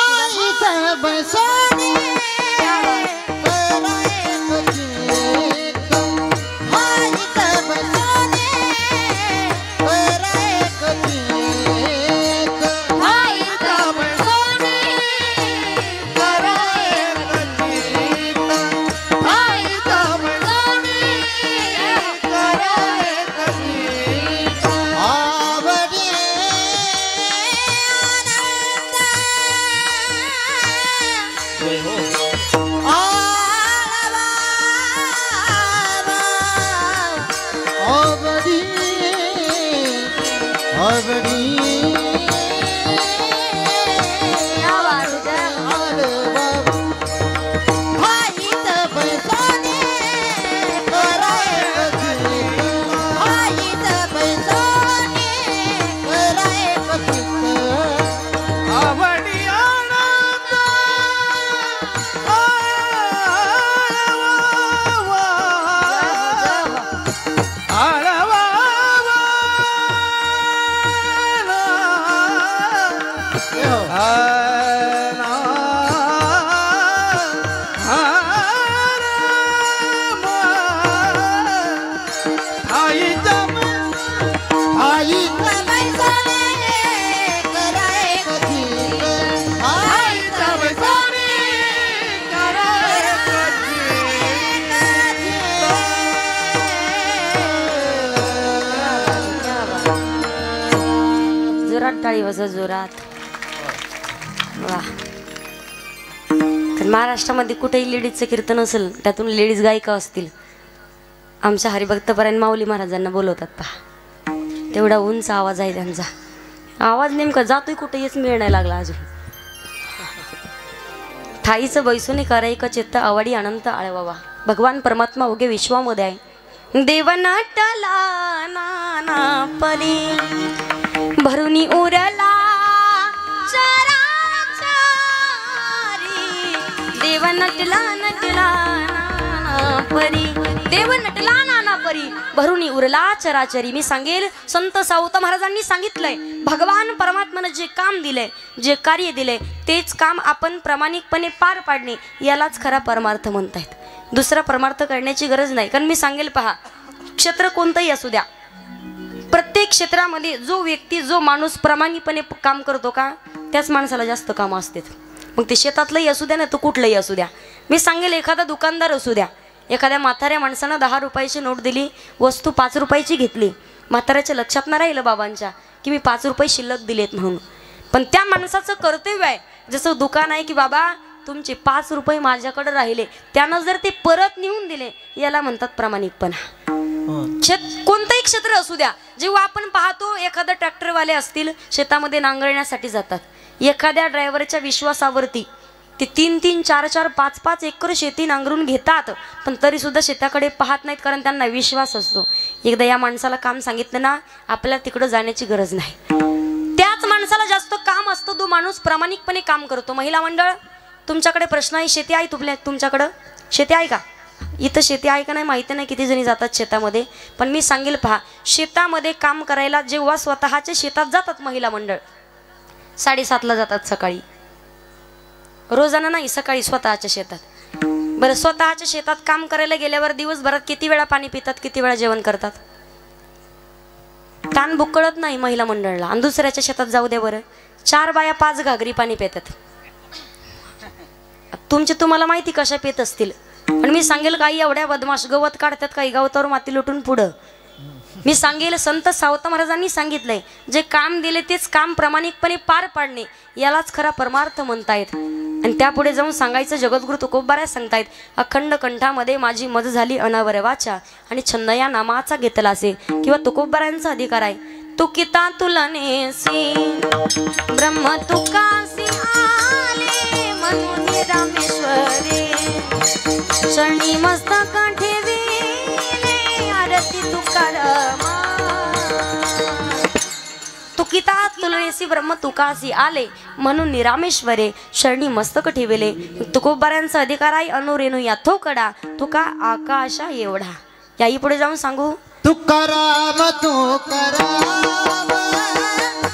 टाळी वाजवा जोरात. वा. तर महाराष्ट्रामध्ये कुठेही लेडीजचं कीर्तन असेल, त्यातून लेडीज गायिका असतील, आमच्या हरिभक्तपरायण माऊली महाराजांना बोलवतात पहा. तेवढा उंच आवाज आहे त्यांचा. आवाज नेमका जातोय कुठे हेच मिळ नाही लागला अजून. ठाईचं बैसुनी करायक चित्त आवडी अनंत आळवावा. भगवान परमात्मा उगे विश्वामध्ये आहे. देवनाटला नाना परी भरुनी उरला चराचारी. देव नटला नाना परी, देव नटला नाना परी भरुनी उरला चराचरी. मी सांगेल, संत सावता महाराजांनी सांगितलंय, भगवान परमात्म्यानं जे काम दिलंय, जे कार्य दिलंय, तेच काम आपण प्रामाणिकपणे पार पाडणे, यालाच खरा परमार्थ म्हणतायत. दुसरा परमार्थ करण्याची गरज नाही. कारण मी सांगेल पहा, क्षेत्र कोणतंही असू द्या, प्रत्येक क्षेत्रामध्ये जो व्यक्ती, जो माणूस प्रामाणिकपणे काम करतो का, त्याच माणसाला जास्त कामं असतात. मग ते शेतातलंही असू द्या ना, तो कुठलंही असू द्या. मी सांगेल, एखादा दुकानदार असू द्या, एखाद्या म्हाताऱ्या माणसानं 10 रुपयाची नोट दिली, वस्तू 5 रुपयाची घेतली. म्हाताऱ्याच्या लक्षात नाही राहिलं बाबांच्या की मी 5 रुपये शिल्लक दिलेत म्हणून. पण त्या माणसाचं कर्तव्य आहे, जसं दुकान आहे की बाबा तुमचे 5 रुपये माझ्याकडे राहिले, त्यानं जर ते परत नेऊन दिले, याला म्हणतात प्रामाणिकपणा. कोणतंही क्षेत्र असू द्या, जेव्हा आपण पाहतो एखादा ट्रॅक्टरवाले असतील, शेतामध्ये नांगरण्यासाठी जातात, एखाद्या ड्रायव्हरच्या विश्वासावरती ते 3-3, 4-4, 5-5 एकर शेती नांगरून घेतात, पण तरी सुद्धा शेताकडे पाहत नाहीत, कारण त्यांना विश्वास असतो. एकदा या माणसाला काम सांगितलं ना, आपल्याला तिकडं जाण्याची गरज नाही. त्याच माणसाला जास्त काम असतं, जो माणूस प्रामाणिकपणे काम करतो. महिला मंडळ, तुमच्याकडे प्रश्न आहे, शेती आहे तुमच्याकडं? शेती आहे का? इथं शेती आहे का नाही माहिती नाही, किती जणी जातात शेतामध्ये. पण मी सांगेल पहा, शेतामध्ये काम करायला जेव्हा स्वतःच्या शेतात जातात महिला मंडळ, 7:30ला जातात सकाळी, रोजाना नाही, सकाळी स्वतःच्या शेतात. बरं, स्वतःच्या शेतात काम करायला गेल्यावर दिवसभरात किती वेळा पाणी पितात, किती वेळा जेवण करतात? ताण बुक्कळत नाही महिला मंडळाला. आणि दुसऱ्याच्या शेतात जाऊ द्या बरं, 4 बाया 5 घागरी पाणी पितात. तुमचे तुम्हाला माहिती कशा पेत असतील. आणि मी सांगेल काही एवढ्या बदमाश गवत काढतात, काही गवतावर माती लुटून पुढं. मी सांगेल संत सावता महाराजांनी सांगितलंय, जे काम दिले तेच काम प्रामाणिकपणे पार पाडणे, यालाच खरा परमार्थ म्हणतायत. आणि त्यापुढे जाऊन सांगायचं जगद्गुरु तुकोबाराय सांगतायत, अखंड कंठामध्ये माझी मज झाली अनावर वाचा आणि छंद या नामाचा घेतला असे. किंवा तुकोबारायांचा अधिकार आहे. तुकिता तुलनेसी ब्रह्म तुकासी आले म्हणून रामेश्वरे शरणी मस्तक ठेविले आरती तुकारामा. तुकिता तुलनेसी ब्रह्म तुकासी आले म्हणून रामेश्वरे शरणी मस्तक ठेविले. तुकोबारायांचा अधिकार आहे. अनुरेणू या थोकडा तुका आकाशा एवढा. याही पुढे जाऊन सांगू. तुकाराम तुकाराम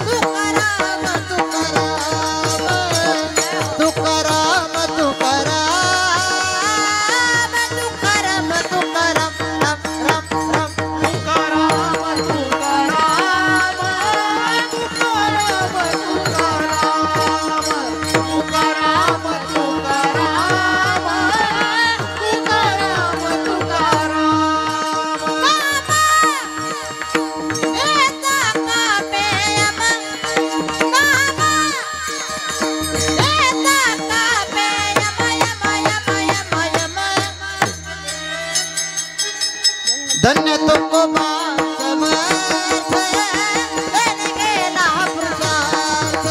तुकाराम तुकाराम तुकाराम तुकाराम तुकाराम तुकाराम राम राम राम तुकाराम तुकाराम तुकाराम तुकाराम तुकाराम तुकाराम धन्य तुकोबा समर्थ देने गेला पुरुषार्थ.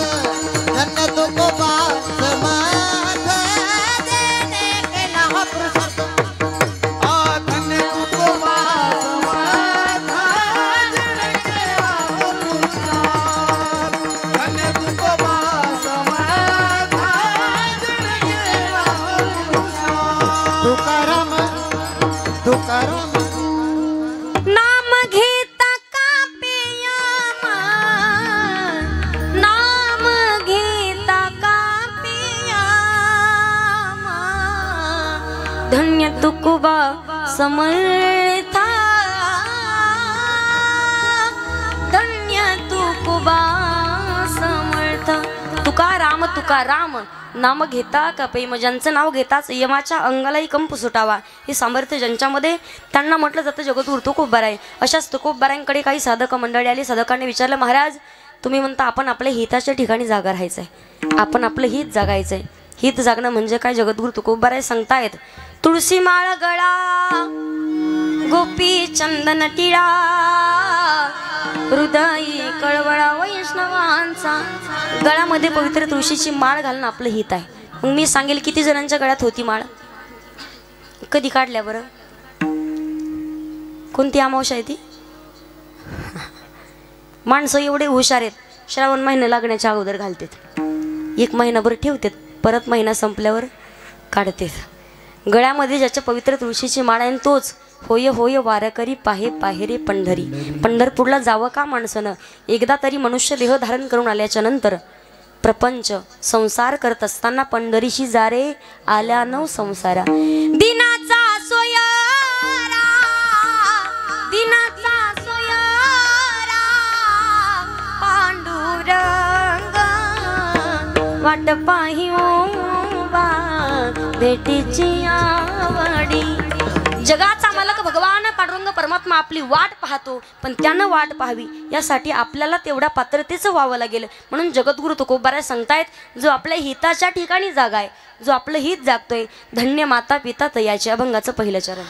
धन्य तुकोबा समर्थ देने गेला पुरुषार्थ. धन्य तुकोबा समर्थ देने गेला पुरुषार्थ. धन्य तुकोबा समर्थ देने गेला पुरुषार्थ. तुकाराम तुकाराम नाम घेता कापियामा नाम घेता कापियामा धन्य तुकोबा समर्था धन्य तुकोबा समर्थ. तुकाराम तुकाराम नाम घेता कापे, मग ज्यांचं नाव घेताच यमाच्या अंगालाही कंप सुटावा हे सामर्थ्य ज्यांच्यामध्ये, त्यांना म्हटलं जातं जगद्गुरु तुकोबाराय. अशाच तुकोबारायांकडे काही साधक मंडळी आली. साधकांनी विचारलं, महाराज तुम्ही म्हणता आपण आपल्या हिताच्या ठिकाणी जागा राहायचं आहे, आपण आपलं हित जागायचं आहे. हित जागणं म्हणजे काय? जगद्गुरु तुकोबाराय सांगतायत, तुळशी माळ गळा गोपी चंदन टिळा हृदयी कळवळा वैष्णवांचा. गळ्यामध्ये पवित्र तुळशीची माळ घालणं आपलं हित आहे. मग मी सांगेल किती जणांच्या गळ्यात होती माळ, कधी काढल्या बरं? कोणती अमावस्या आहे ती? माणसं एवढे हुशार आहेत, श्रावण महिना लागण्याच्या अगोदर घालतात, एक महिनाभर ठेवतात, परत महिना संपल्यावर काढतात. गळ्यामध्ये ज्याच्या पवित्र तुळशीची माळ आहे तोच होय होय वारकरी पाहे पाहेरे पंढरी. पंढरपूरला जावं का माणसानं? एकदा तरी मनुष्य देह धारण करून आल्याच्या नंतर प्रपंच संसार करत असताना पंढरीशी जारे आल्यानं संसारा. दिनाचा सोयरा दिनाचा सोयरा पांडुरंग वाट पाही ओबा भेटीची आवडी. जगाचा मालक भगवान पांडुरंग परमात्मा आपली वाट पाहतो, पण त्यानं वाट पाहावी यासाठी आपल्याला तेवढ्या पात्रतेचं व्हावं लागेल. म्हणून जगद्गुरु तुकोबाराय सांगतायत, जो आपल्या हिताच्या ठिकाणी जागा आहे, जो आपलं हित जागतोय, धन्य माता पिता तयाचे. अभंगाचं पहिलं चरण.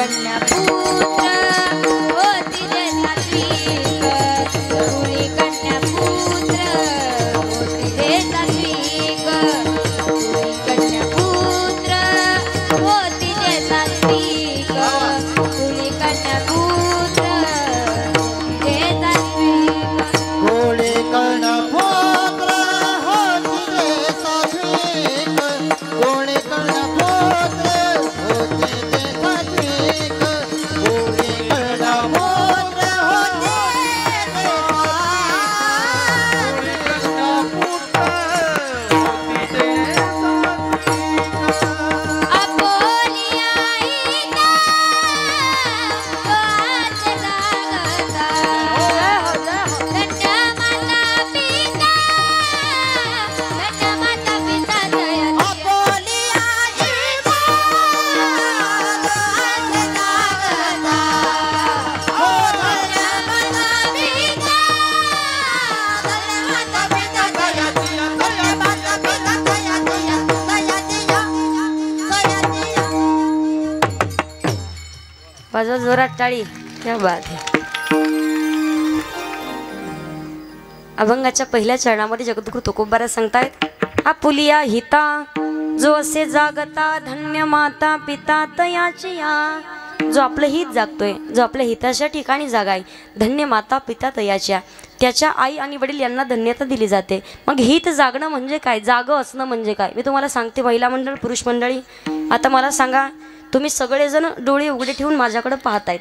कन्या पुत्र होती जे सात्विक कुळी कन्या पुत्र होती जे सात्विक कुळी कन्या पुत्र होती जे सात्विक कुळी कन्या पुत्र होती जे सात्विक कोळी कन्या पुत्र होती जे सात्विक कोळी कन्या पुत्र होती जे सात्विक कोळी कन्या पुत्र होती अपोली आईला वाच लागता धन्य माता पिता दया अपोली आईला हो धन्य माता पिता माता पिता दया दिया दया माता पिता दया दिया दया दिया दया दिया वाजवा जोरात टाळी. क्या बात आहे. अभंगाच्या पहिल्या चरणामध्ये जगद्गुरु तुकोबारा सांगतायत, आपुलिया हिता जो असे जागता धन्य माता पिता तयाची या. जो आपलं हित जागतोय, जो आपल्या हिताच्या ठिकाणी जागा आहे, धन्य माता पिता तयाच्या, त्याच्या आई आणि वडील यांना धन्यता दिली जाते. मग हित जागणं म्हणजे काय, जागं असणं म्हणजे काय, मी तुम्हाला सांगते. महिला मंडळ, पुरुष मंडळी, आता मला सांगा, तुम्ही सगळेजण डोळे उघडे ठेवून माझ्याकडे पाहतायत,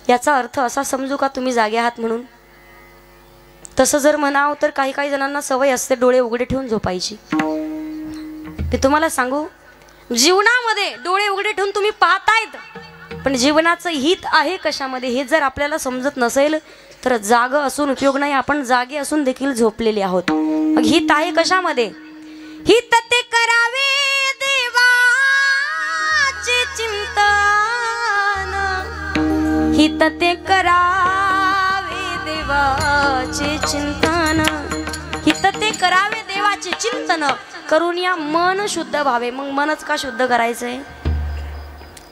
याचा अर्थ असा समजू का तुम्ही जागे आहात म्हणून? तसं जर म्हणावं तर काही काही जणांना सवय असते डोळे उघडे ठेवून झोपायची. ते तुम्हाला सांगू, जीवनामध्ये डोळे उघडे ठेवून तुम्ही पाहतायत, पण जीवनाचं हित आहे कशामध्ये हे जर आपल्याला समजत नसेल तर जाग असून उपयोग नाही. आपण जागे असून देखील झोपलेले आहोत. मग हित आहे कशामध्ये? हित ते करावे देवाचे चिंतन, हित ते करावे देवाचे चिंतन, हित ते करावे देवाचे चिंतन करून या मन शुद्ध व्हावे. मग मनच का शुद्ध करायचंय?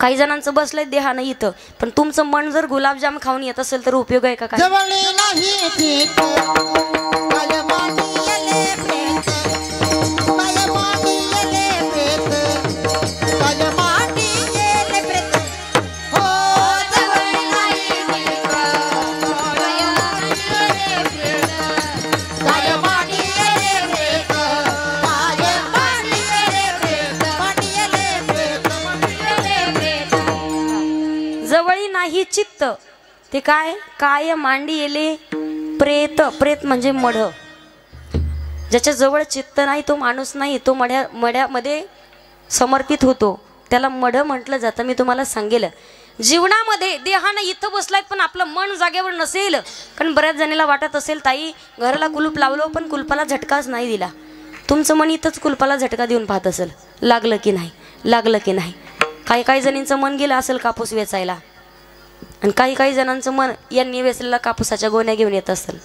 काही जणांचं बसलंय देहानं इथं, पण तुमचं मन जर गुलाबजाम खाऊन येत असेल तर उपयोग आहे का? काय जवळी नाही ठीक पाय माटी येले प्रेत पाय माटी येले प्रेत पाय माटी येले प्रेत हो जवळी नाही ठीक पाय माटी येले प्रेत पाय माटी येले प्रेत माटी येले प्रेत जवळी नाही चित्त, ते काय? काय मांडी येले प्रेत. प्रेत म्हणजे मढ. ज्याच्या जवळ चित्त नाही तो माणूस नाही, तो मढ्यामध्ये समर्पित होतो, त्याला मढ म्हटलं जातं. मी तुम्हाला सांगेल, जीवनामध्ये देहानं इथं बसलाय पण आपलं मन जागेवर नसेल. कारण बऱ्याच जणांना वाटत असेल, ताई घराला कुलूप लावलो पण कुलपाला झटकाच नाही दिला. तुमचं मन इथंच कुलपाला झटका देऊन पाहत असेल, लागलं की नाही, लागलं की नाही. काही काही जणींचं मन गेलं असेल कापूस वेचायला, आणि काही काही जणांचं मन यांनी वेचलेला कापूसाच्या गोण्या घेऊन येत असेल.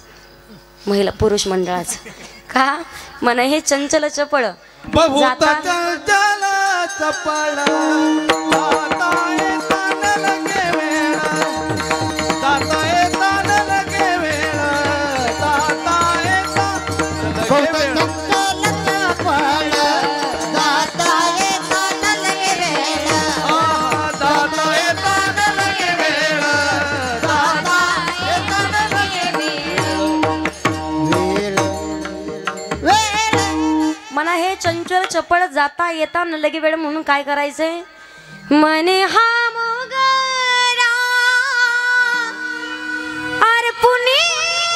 महिला पुरुष मंडळाचं का मन हे चंचल चपळ बहुत जाता चंचल चपळ जाता येतान लगे वेळ जाता येतान लगे वेळ जाता येतान लगे वेळ चंचल चपळ जाता येतान लगे वेळ जाता येतान लगे वेळ जाता येतान लगे वेळ वेळ मना हे चंचल चपळ जाता येता न लगे वेळ. म्हणून काय करायचंय? मने हा मोगरा अर्पुनीश्वरा,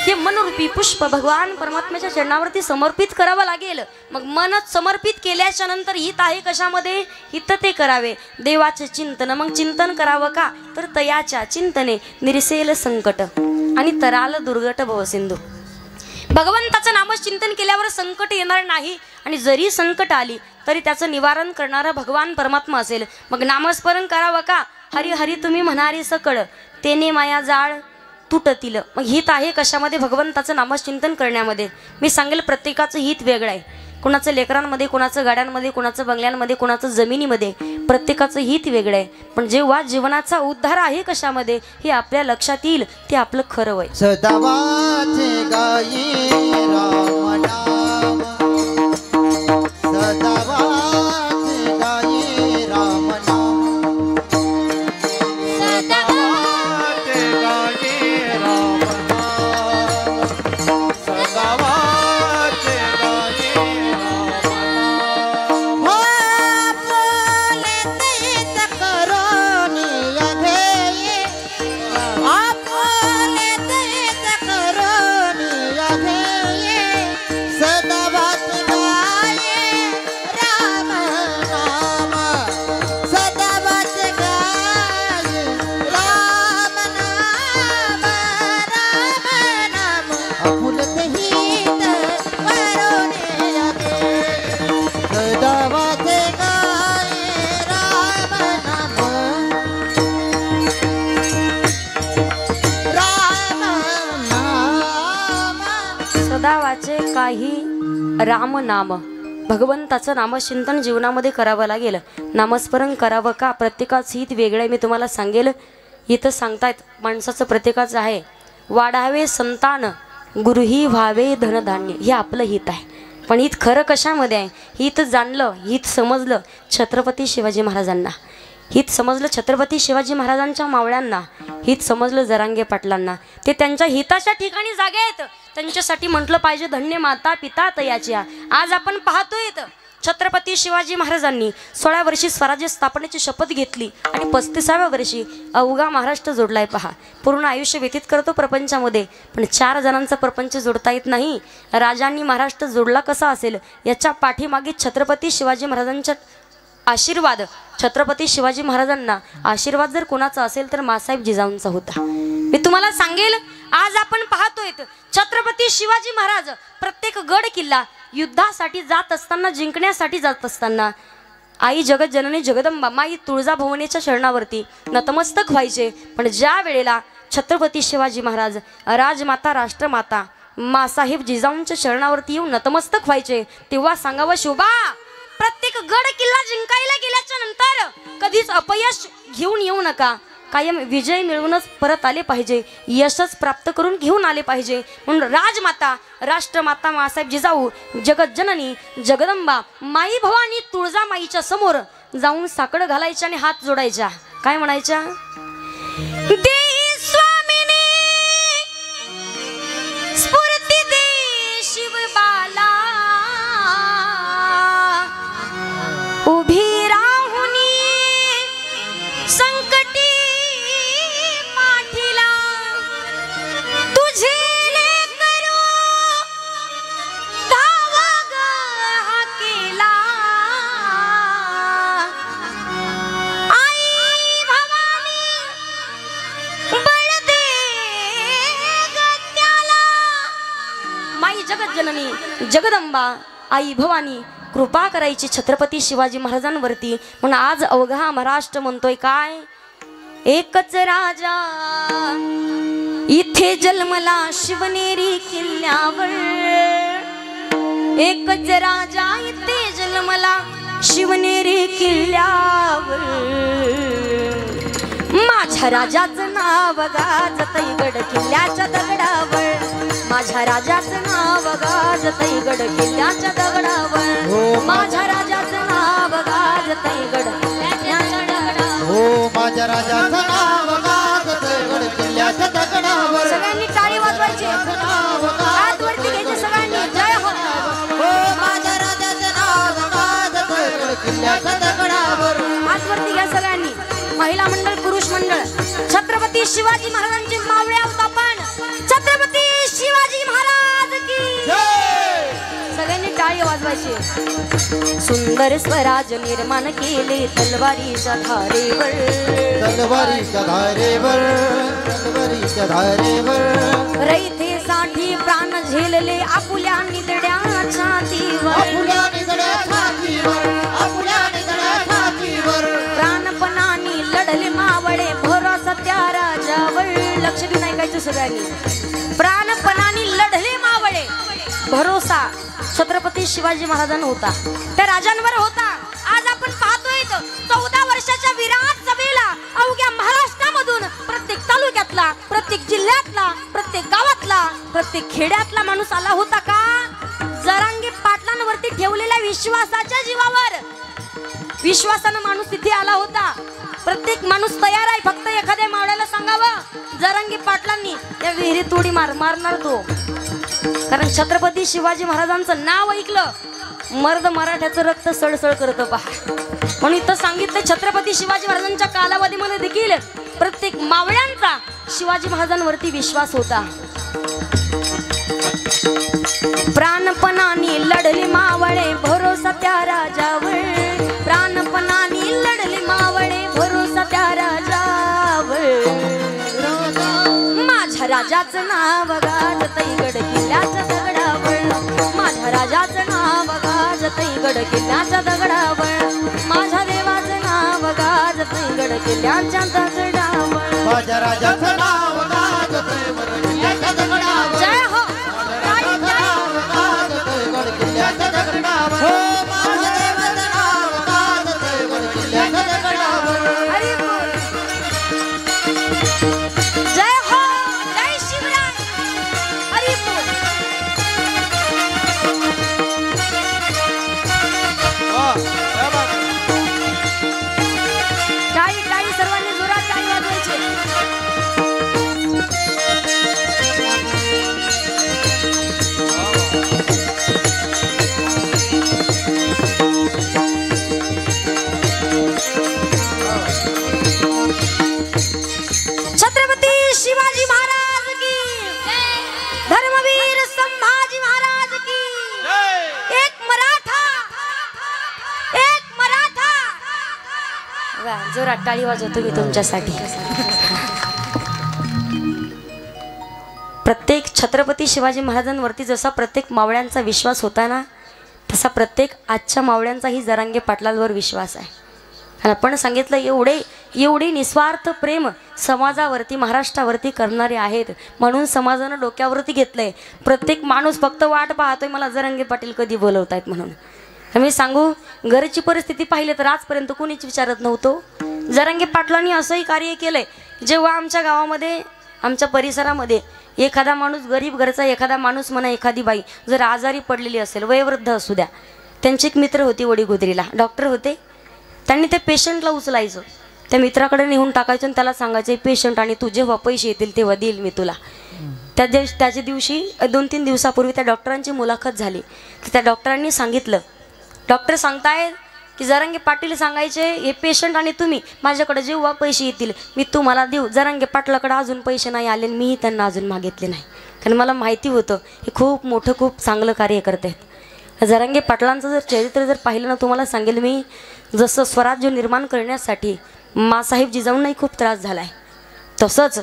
हे मनरूपी पुष्प भगवान परमात्म्याच्या चरणावरती समर्पित करावं लागेल. मग मनच समर्पित केल्याच्या नंतर हित आहे कशामध्ये? हित ते करावे देवाचे चिंतन. मग चिंतन करावं का? तर तयाच्या चिंतने निरसेल संकट आणि तराल दुर्गट भवसिंधू. भगवंताचं नामच चिंतन केल्यावर संकट येणार नाही, आणि जरी संकट आली तरी त्याचं निवारण करणारा भगवान परमात्मा असेल. मग नामस्मरण करावं का? हरी हरी तुम्ही म्हणारी सकळ तेने माया जाळ तुटतील. मग हित आहे कशामध्ये? भगवंताचं नामचिंतन करण्यामध्ये. मी सांगेल प्रत्येकाचं हित वेगळं आहे. कुणाचं लेकरांमध्ये, कुणाचं गाड्यांमध्ये, कुणाचं बंगल्यांमध्ये, कुणाचं जमिनीमध्ये, प्रत्येकाचं हित वेगळं आहे. पण जेव्हा जीवनाचा उद्धार आहे कशामध्ये हे आपल्या लक्षात येईल ते आपलं खरं वय. सदावाचे गाई राम नाम, सदावाचे गाई राम नाम, सदावाचे गाई राम नाम, सदावाचे गाई राम नाम. हो बोले ते करोनी अभेये, आपुले ते करोनी अभेये, सदावाचे गाई राम नाम, सदावाचे गाई राम नाम, राम नाम. आपुले हित करोनी अभेये, सदावाचे गाई राम नाम, राम नाम. सदा वाचे काही राम नाम. भगवंताचं नामचिंतन जीवनामध्ये करावं लागेल. नामस्मरण करावं का? प्रत्येकाचं हित वेगळं आहे. मी तुम्हाला सांगेल, इथं सांगतायत माणसाचं प्रत्येकाचं आहे. वाढावे संतान, गुरुही व्हावे धनधान्य, हे आपलं हित आहे. पण हित खरं कशामध्ये आहे? हित जाणलं, हित समजलं छत्रपती शिवाजी महाराजांना, हित समजलं छत्रपती शिवाजी महाराजांच्या मावळ्यांना, हित समजलं जरांगे पाटलांना. ते त्यांच्या हिताच्या ठिकाणी जागे आहेत. त्यांच्यासाठी म्हटलं पाहिजे धन्य माता पिता तयाच्या. आज आपण पाहतोय छत्रपती शिवाजी महाराजांनी 16 वर्षी स्वराज्य स्थापनेची शपथ घेतली आणि 35व्या वर्षी अवघा महाराष्ट्र जोडलाय. पहा, पूर्ण आयुष्य व्यतीत करतो प्रपंचामध्ये, पण 4 जणांचा प्रपंच जोडता येत नाही. राजांनी महाराष्ट्र जोडला कसा असेल याच्या पाठीमागे छत्रपती शिवाजी महाराजांच्या आशीर्वाद. छत्रपती शिवाजी महाराजांना आशीर्वाद जर कोणाचा असेल तर मासाहेब जिजाऊंचा होता. मी तुम्हाला सांगेल, आज आपण पाहतोय छत्रपती शिवाजी महाराज प्रत्येक गड किल्ला युद्धासाठी जात असताना, जिंकण्यासाठी जात असताना आई जगत जननी जगदंबा माई तुळजाभवानीच्या शरणावरती नतमस्तक व्हायचे. पण ज्या वेळेला छत्रपती शिवाजी महाराज राजमाता राष्ट्रमाता मासाहेब जिजाऊंच्या शरणावरती येऊन नतमस्तक व्हायचे, तेव्हा सांगावं शोभा, प्रत्येक गड किल्ला जिंकायला गेल्याच्या नंतर कधीच अपयश घेऊन येऊ नका. कायम विजय मिळवूनच परत आले पाहिजे, यशच प्राप्त करून घेऊन आले पाहिजे. म्हणून राजमाता राष्ट्रमाता मासाहेब जिजाऊ जगत जननी जगदंबा माई भवानी तुळजामाईच्या समोर जाऊन साकड घालायच्या आणि हात जोडायच्या. काय म्हणायच्या? देई स्वामिनी स्फूर्ती दे शिवबाला, उभी राहुनी संकटी पाठीला, तुझे लेकरू धावा ग हा केला, आई भवानी बळ दे ग त्याला. माई जगत जननी जगदंबा आई भवानी कृपा करायची छत्रपती शिवाजी महाराजांवरती. म्हणून आज अवघा महाराष्ट्र म्हणतोय काय? एकच राजा इथे जन्मला शिवनेरी किल्ल्यावर, एकच राजा इथे जन्मला शिवनेरी किल्ल्यावर, माझ्या राजाचं नाव गाजतय गड किल्ल्याच्या दगडावर, माझ्या राजाचं नाव गाजतय गड किल्ल्याच्या दगडावर, माझ्या राजाचं नाव गाजतय गड किल्ल्याच्या दगडावर. हो माझ्या राजाचं नाव गाजतय गड किल्ल्याच्या दगडावर. सगळ्यांनी टाळी वाजवायची, हात वरती घ्यायचे सगळ्यांनी. जय हो. हो माझ्या राजाचं नाव गाजतय गड किल्ल्याच्या दगडावर. हात वरती घ्या सगळ्यांनी. महिला मंडळ, पुरुष मंडळ. छत्रपती शिवाजी महाराजांचे मावळे आहोत आपण. छत्रपती शिवाजी महाराज की जय. सगळ्यांनी टाळी वाजवायची. सुंदर स्वराज निर्माण केले तलवारीच्या धारेवर, तलवारीच्या धारेवर, तलवारीच्या धारेवर. रयतेसाठी प्राण झेलले आपुल्या निदड्या छातीवर, आपुल्या निदड्या छातीवर, आपुल्या निदड्या छातीवर. प्राणपणाने लढले मावळे भरोसा त्या राजावर. लक्ष देऊन ऐकायचं सगळ्यांनी. प्राणपणाने लढले मावळे भरोसा छत्रपती शिवाजी महाराजांना होता, त्या राजांवर होता. आज आपण पाहतोय 14 वर्षाच्या विराट सभेला अवघ्या महाराष्ट्रामधून प्रत्येक तालुक्यातला, प्रत्येक जिल्ह्यातला, प्रत्येक गावातला, प्रत्येक खेड्यातला माणूस आला होता का? जरांगे पाटलांवरती ठेवलेल्या विश्वासाच्या जीवावर विश्वासानं माणूस तिथे आला होता. प्रत्येक माणूस तयार आहे, फक्त एखाद्या मावळ्याला सांगावं जरांगे पाटलांनी त्या विहिरीत उडी मारणार तो. कारण छत्रपती शिवाजी महाराजांचं नाव ऐकलं मर्द मराठ्याचं रक्त सळसळ करतं पहा. म्हणून इथं सांगितलं छत्रपती शिवाजी महाराजांच्या कालावधीमध्ये देखील प्रत्येक मावळ्यांचा शिवाजी महाराजांवरती विश्वास होता. प्राणपणाने लढले मावळे भरोसा त्या राजावर, प्राणपणाने लढले मावळे भरोसा त्या राजावर. माझ्या राजाचं नाव गाजतई गड किल्ल्याच्या दगडावर, माझ्या राजाचं नाव गाजतई गड किल्ल्याच्या दगडावर, माझ्या देवाचं नाव गाजतई गड किल्ल्याच्या दगडावर, माझ्या राजाचं नाव गाजतय गड किल्ल्याच्या दगडावर. जय हो. शिवाजी महाराज की धर्मवीर संभाजी महाराज की एक मराठा, एक मराठा. वाह, जोरात टाळी वाजवतो मी तुमच्यासाठी. प्रत्येक छत्रपती शिवाजी महाराजांवरती जसा प्रत्येक मावळ्यांचा विश्वास होता ना, तसा प्रत्येक आजच्या मावळ्यांचाही जरांगे पाटलांवर विश्वास आहे. आपण सांगितलं एवढे निस्वार्थ प्रेम समाजावरती, महाराष्ट्रावरती करणारे आहेत. म्हणून समाजानं डोक्यावरती घेतलंय. प्रत्येक माणूस फक्त वाट पाहतोय मला जरांगे पाटील कधी बोलवतायत म्हणून. मी सांगू, घरची परिस्थिती पाहिली तर आजपर्यंत कोणीच विचारत नव्हतो. जरांगे पाटलांनी असंही कार्य केलंय, जेव्हा आमच्या गावामध्ये, आमच्या परिसरामध्ये एखादा माणूस, गरीब घरचा एखादा माणूस म्हणा, एखादी बाई जर आजारी पडलेली असेल, वयोवृद्ध असू द्या, त्यांची एक मित्र होती वडीगोद्रीला, डॉक्टर होते. त्यांनी ते पेशंटला उचलायचं, त्या मित्राकडे नेऊन टाकायचं आणि त्याला सांगायचं पेशंट आणि तू जेव्हा पैसे येतील तेव्हा देईल मी तुला. त्याच्या दिवशी 2-3 दिवसापूर्वी त्या डॉक्टरांची मुलाखत झाली. तर त्या डॉक्टरांनी सांगितलं, डॉक्टर सांगतायत की जरांगे पाटील सांगायचे हे पेशंट आणि तुम्ही माझ्याकडे जेव्हा पैसे येतील मी तुम्हाला देऊ. जरांगे पाटलाकडे अजून पैसे नाही आले, मीही त्यांना अजून मागितले नाही, कारण मला माहिती होतं हे खूप मोठं, खूप चांगलं कार्य करत आहेत. जरांगे पाटलांचं जर चरित्र जर पाहिलं ना, तुम्हाला सांगेल मी, जसं स्वराज्य निर्माण करण्यासाठी मासाहेब जिजाऊंनाही खूप त्रास झाला आहे, तसंच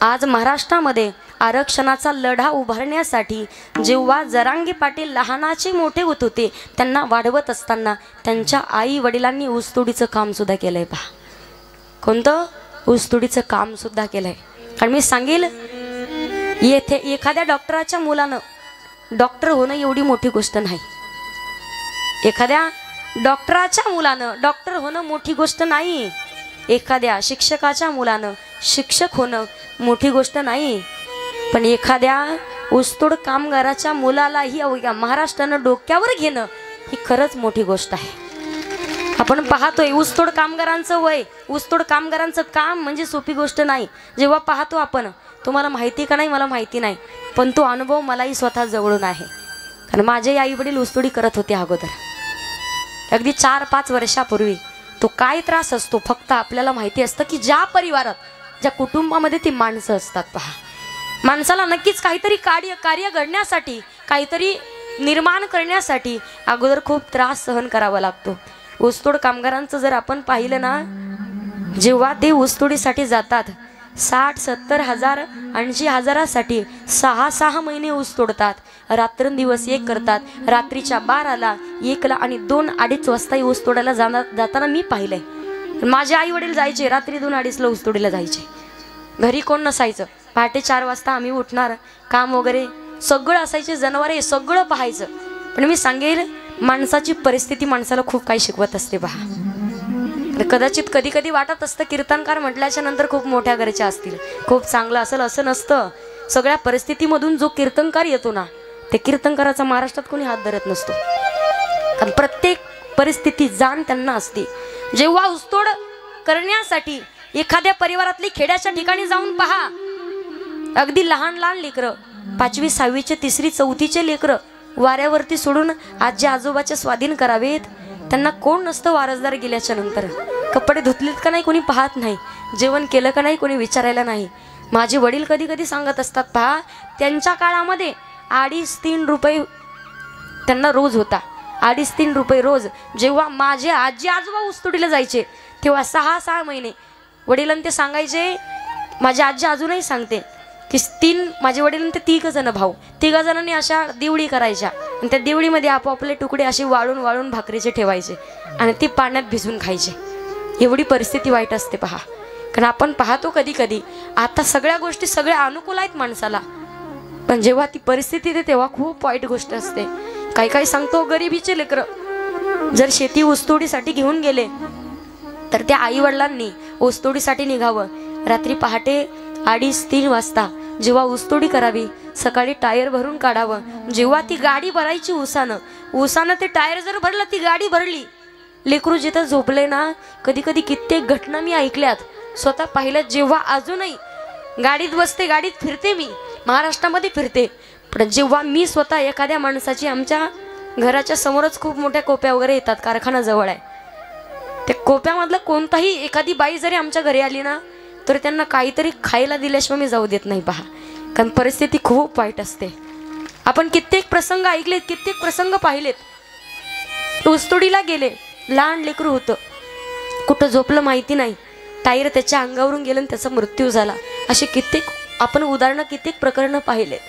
आज महाराष्ट्रामध्ये आरक्षणाचा लढा उभारण्यासाठी जेव्हा जरांगे पाटील लहानाचे मोठे होत होते, त्यांना वाढवत असताना त्यांच्या आई वडिलांनी ऊसतोडीचं कामसुद्धा केलं आहे. पहा, कोणतं ऊसतोडीचं कामसुद्धा केलं आहे. कारण मी सांगेल, येथे एखाद्या डॉक्टराच्या मुलानं डॉक्टर होणं एवढी मोठी गोष्ट नाही. एखाद्या डॉक्टराच्या मुलानं डॉक्टर होणं मोठी गोष्ट नाही. एखाद्या शिक्षकाच्या मुलानं शिक्षक होणं मोठी गोष्ट नाही. पण एखाद्या ऊसतोड कामगाराच्या मुलालाही अवघ्या महाराष्ट्रानं डोक्यावर घेणं ही खरंच मोठी गोष्ट आहे. आपण पाहतोय ऊसतोड कामगारांचं वय, ऊसतोड कामगारांचं काम म्हणजे सोपी गोष्ट नाही. जेव्हा पाहतो आपण, तुम्हाला माहिती का नाही मला माहिती नाही, पण तो अनुभव मलाही स्वतः जवळून आहे. कारण माझे आई वडील ऊसतोडी करत होते अगोदर, अगदी 4-5 वर्षापूर्वी. तो काय त्रास असतो फक्त आपल्याला माहिती असतं की ज्या परिवारात, ज्या कुटुंबामध्ये ती माणसं असतात, पहा, माणसाला नक्कीच काहीतरी कार्य घडण्यासाठी, काहीतरी निर्माण करण्यासाठी अगोदर खूप त्रास सहन करावा लागतो. ऊसतोड कामगारांचं जर आपण पाहिलं ना, जेव्हा ते ऊसतोडीसाठी जातात, 60-70 हजार 80 हजारासाठी 6 महिने ऊस तोडतात, रात्रंदिवस एक करतात. रात्रीच्या 12ला 1ला आणि 2-2:30 वाजता ऊस तोडायला जाताना मी पाहिलंय. माझे आई वडील जायचे रात्री 2-2:30ला ऊस तोडीला जायचे. घरी कोण नसायचं. पहाटे 4 वाजता आम्ही उठणार, काम वगैरे सगळं असायचे, जनावरे सगळं पाहायचं. पण मी सांगेल माणसाची परिस्थिती माणसाला खूप काही शिकवत असते पहा. कदाचित कधी कधी वाटत असतं कीर्तनकार म्हटल्याच्या नंतर खूप मोठ्या घरच्या असतील, खूप चांगलं असेल, असं नसतं. सगळ्या परिस्थितीमधून जो कीर्तनकार येतो ना, ते कीर्तनकाराचा महाराष्ट्रात कोणी हात धरत नसतो. कारण प्रत्येक परिस्थिती जाण त्यांना असते. जेव्हा ऊसतोड करण्यासाठी एखाद्या परिवारातली खेड्याच्या ठिकाणी जाऊन पहा, अगदी लहान लहान लेकरं, 5वी 6वीचे 3री 4थीचे लेकरं वाऱ्यावरती सोडून आजी आजोबाचे स्वाधीन करावेत. त्यांना कोण नसतं वारसदार गेल्याच्या नंतर. कपडे धुतलेत का नाही कोणी पाहत नाही, जेवण केलं का नाही कोणी विचारायला नाही. माझे वडील कधी कधी सांगत असतात पहा, त्यांच्या काळामध्ये 2.5-3 रुपये त्यांना रोज होता. 2.5-3 रुपये रोज. जेव्हा माझे आजी आजोबा ऊसतोडीला जायचे तेव्हा 6-6 महिने वडिलांनी ते सांगायचे. माझी आजी अजूनही सांगते की माझे वडील ते 3 जण भाऊ, 3 जणांनी अशा दिवडी करायच्या आणि त्या दिवडीमध्ये आपोआपले तुकडे असे वाळून वाळून भाकरीचे ठेवायचे आणि ती पाण्यात भिजून खायचे. एवढी परिस्थिती वाईट असते पहा. कारण आपण पाहतो कधी कधी आता सगळ्या गोष्टी सगळ्या अनुकूल आहेत माणसाला, पण जेव्हा ती परिस्थिती येते तेव्हा खूप वाईट गोष्ट असते. काही काही सांगतो गरिबीचे लेकरं जर शेती ऊसतोडीसाठी घेऊन गेले तर त्या आई वडिलांनी ऊसतोडीसाठी निघावं. रात्री पहाटे 2:30-3 वाजता जेव्हा ऊसतोडी करावी, सकाळी टायर भरून काढावं. जेव्हा ती गाडी भरायची उसानं ते टायर जर भरलं, ती गाडी भरली, लेकरू जिथं झोपले ना, कधी कधी कित्येक घटना मी ऐकल्यात, स्वतः पाहिल्यात. जेव्हा अजूनही गाडीत बसते, गाडीत फिरते, मी महाराष्ट्रामध्ये फिरते, पण जेव्हा मी स्वतः एखाद्या माणसाची, आमच्या घराच्या समोरच खूप मोठ्या कोप्या वगैरे येतात, कारखाना जवळ आहे, त्या कोप्यामधलं कोणताही एखादी बाई जरी आमच्या घरी आली ना, तर त्यांना काहीतरी खायला दिल्याशिवाय मी जाऊ देत नाही पहा. कारण परिस्थिती खूप वाईट असते. आपण कित्येक प्रसंग ऐकलेत, कित्येक प्रसंग पाहिलेत. ऊसतोडीला गेले, लहान लेकरू होतं, कुठं झोपलं माहिती नाही, टायर त्याच्या अंगावरून गेलं आणि त्याचा मृत्यू झाला. असे कित्येक आपण उदाहरणं, कित्येक प्रकरणं पाहिलेत.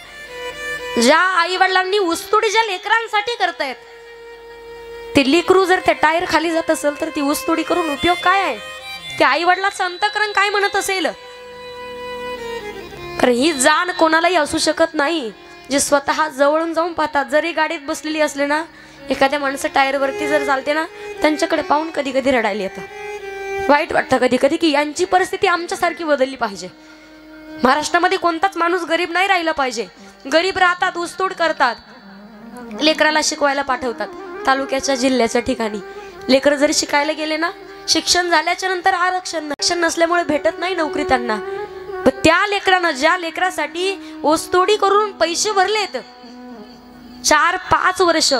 ज्या आई वडिलांनी ऊसतोडीच्या लेकरांसाठी करतायत, ते लेकरू जर त्या टायर खाली जात असेल तर ती ऊसतोडी करून उपयोग काय आहे? त्या आई वडिलाचं अंतःकरण काय म्हणत असेल? कारण ही जाण कोणालाही असू शकत नाही जे स्वतः जवळून जाऊन पाहतात. जरी गाडीत बसलेली असले ना, एखाद्या माणसं टायरवरती जर चालते ना, त्यांच्याकडे पाहून कधी कधी रडायला येतं, वाईट वाटतं कधी कधी की यांची परिस्थिती आमच्यासारखी बदलली पाहिजे. महाराष्ट्रामध्ये कोणताच माणूस गरीब नाही राहिला पाहिजे. गरीब राहतात, ऊसतोड करतात, लेकराला शिकवायला पाठवतात. तालुक्याच्या जिल्ह्याच्या ठिकाणी लेकर जरी शिकायला गेले ना, शिक्षण झाल्याच्या नंतर आरक्षण नसल्यामुळे भेटत नाही नोकरी त्यांना. पण त्या लेकरानं, ज्या लेकरासाठी ऊसतोडी करून पैसे भरलेत, 4-5 वर्ष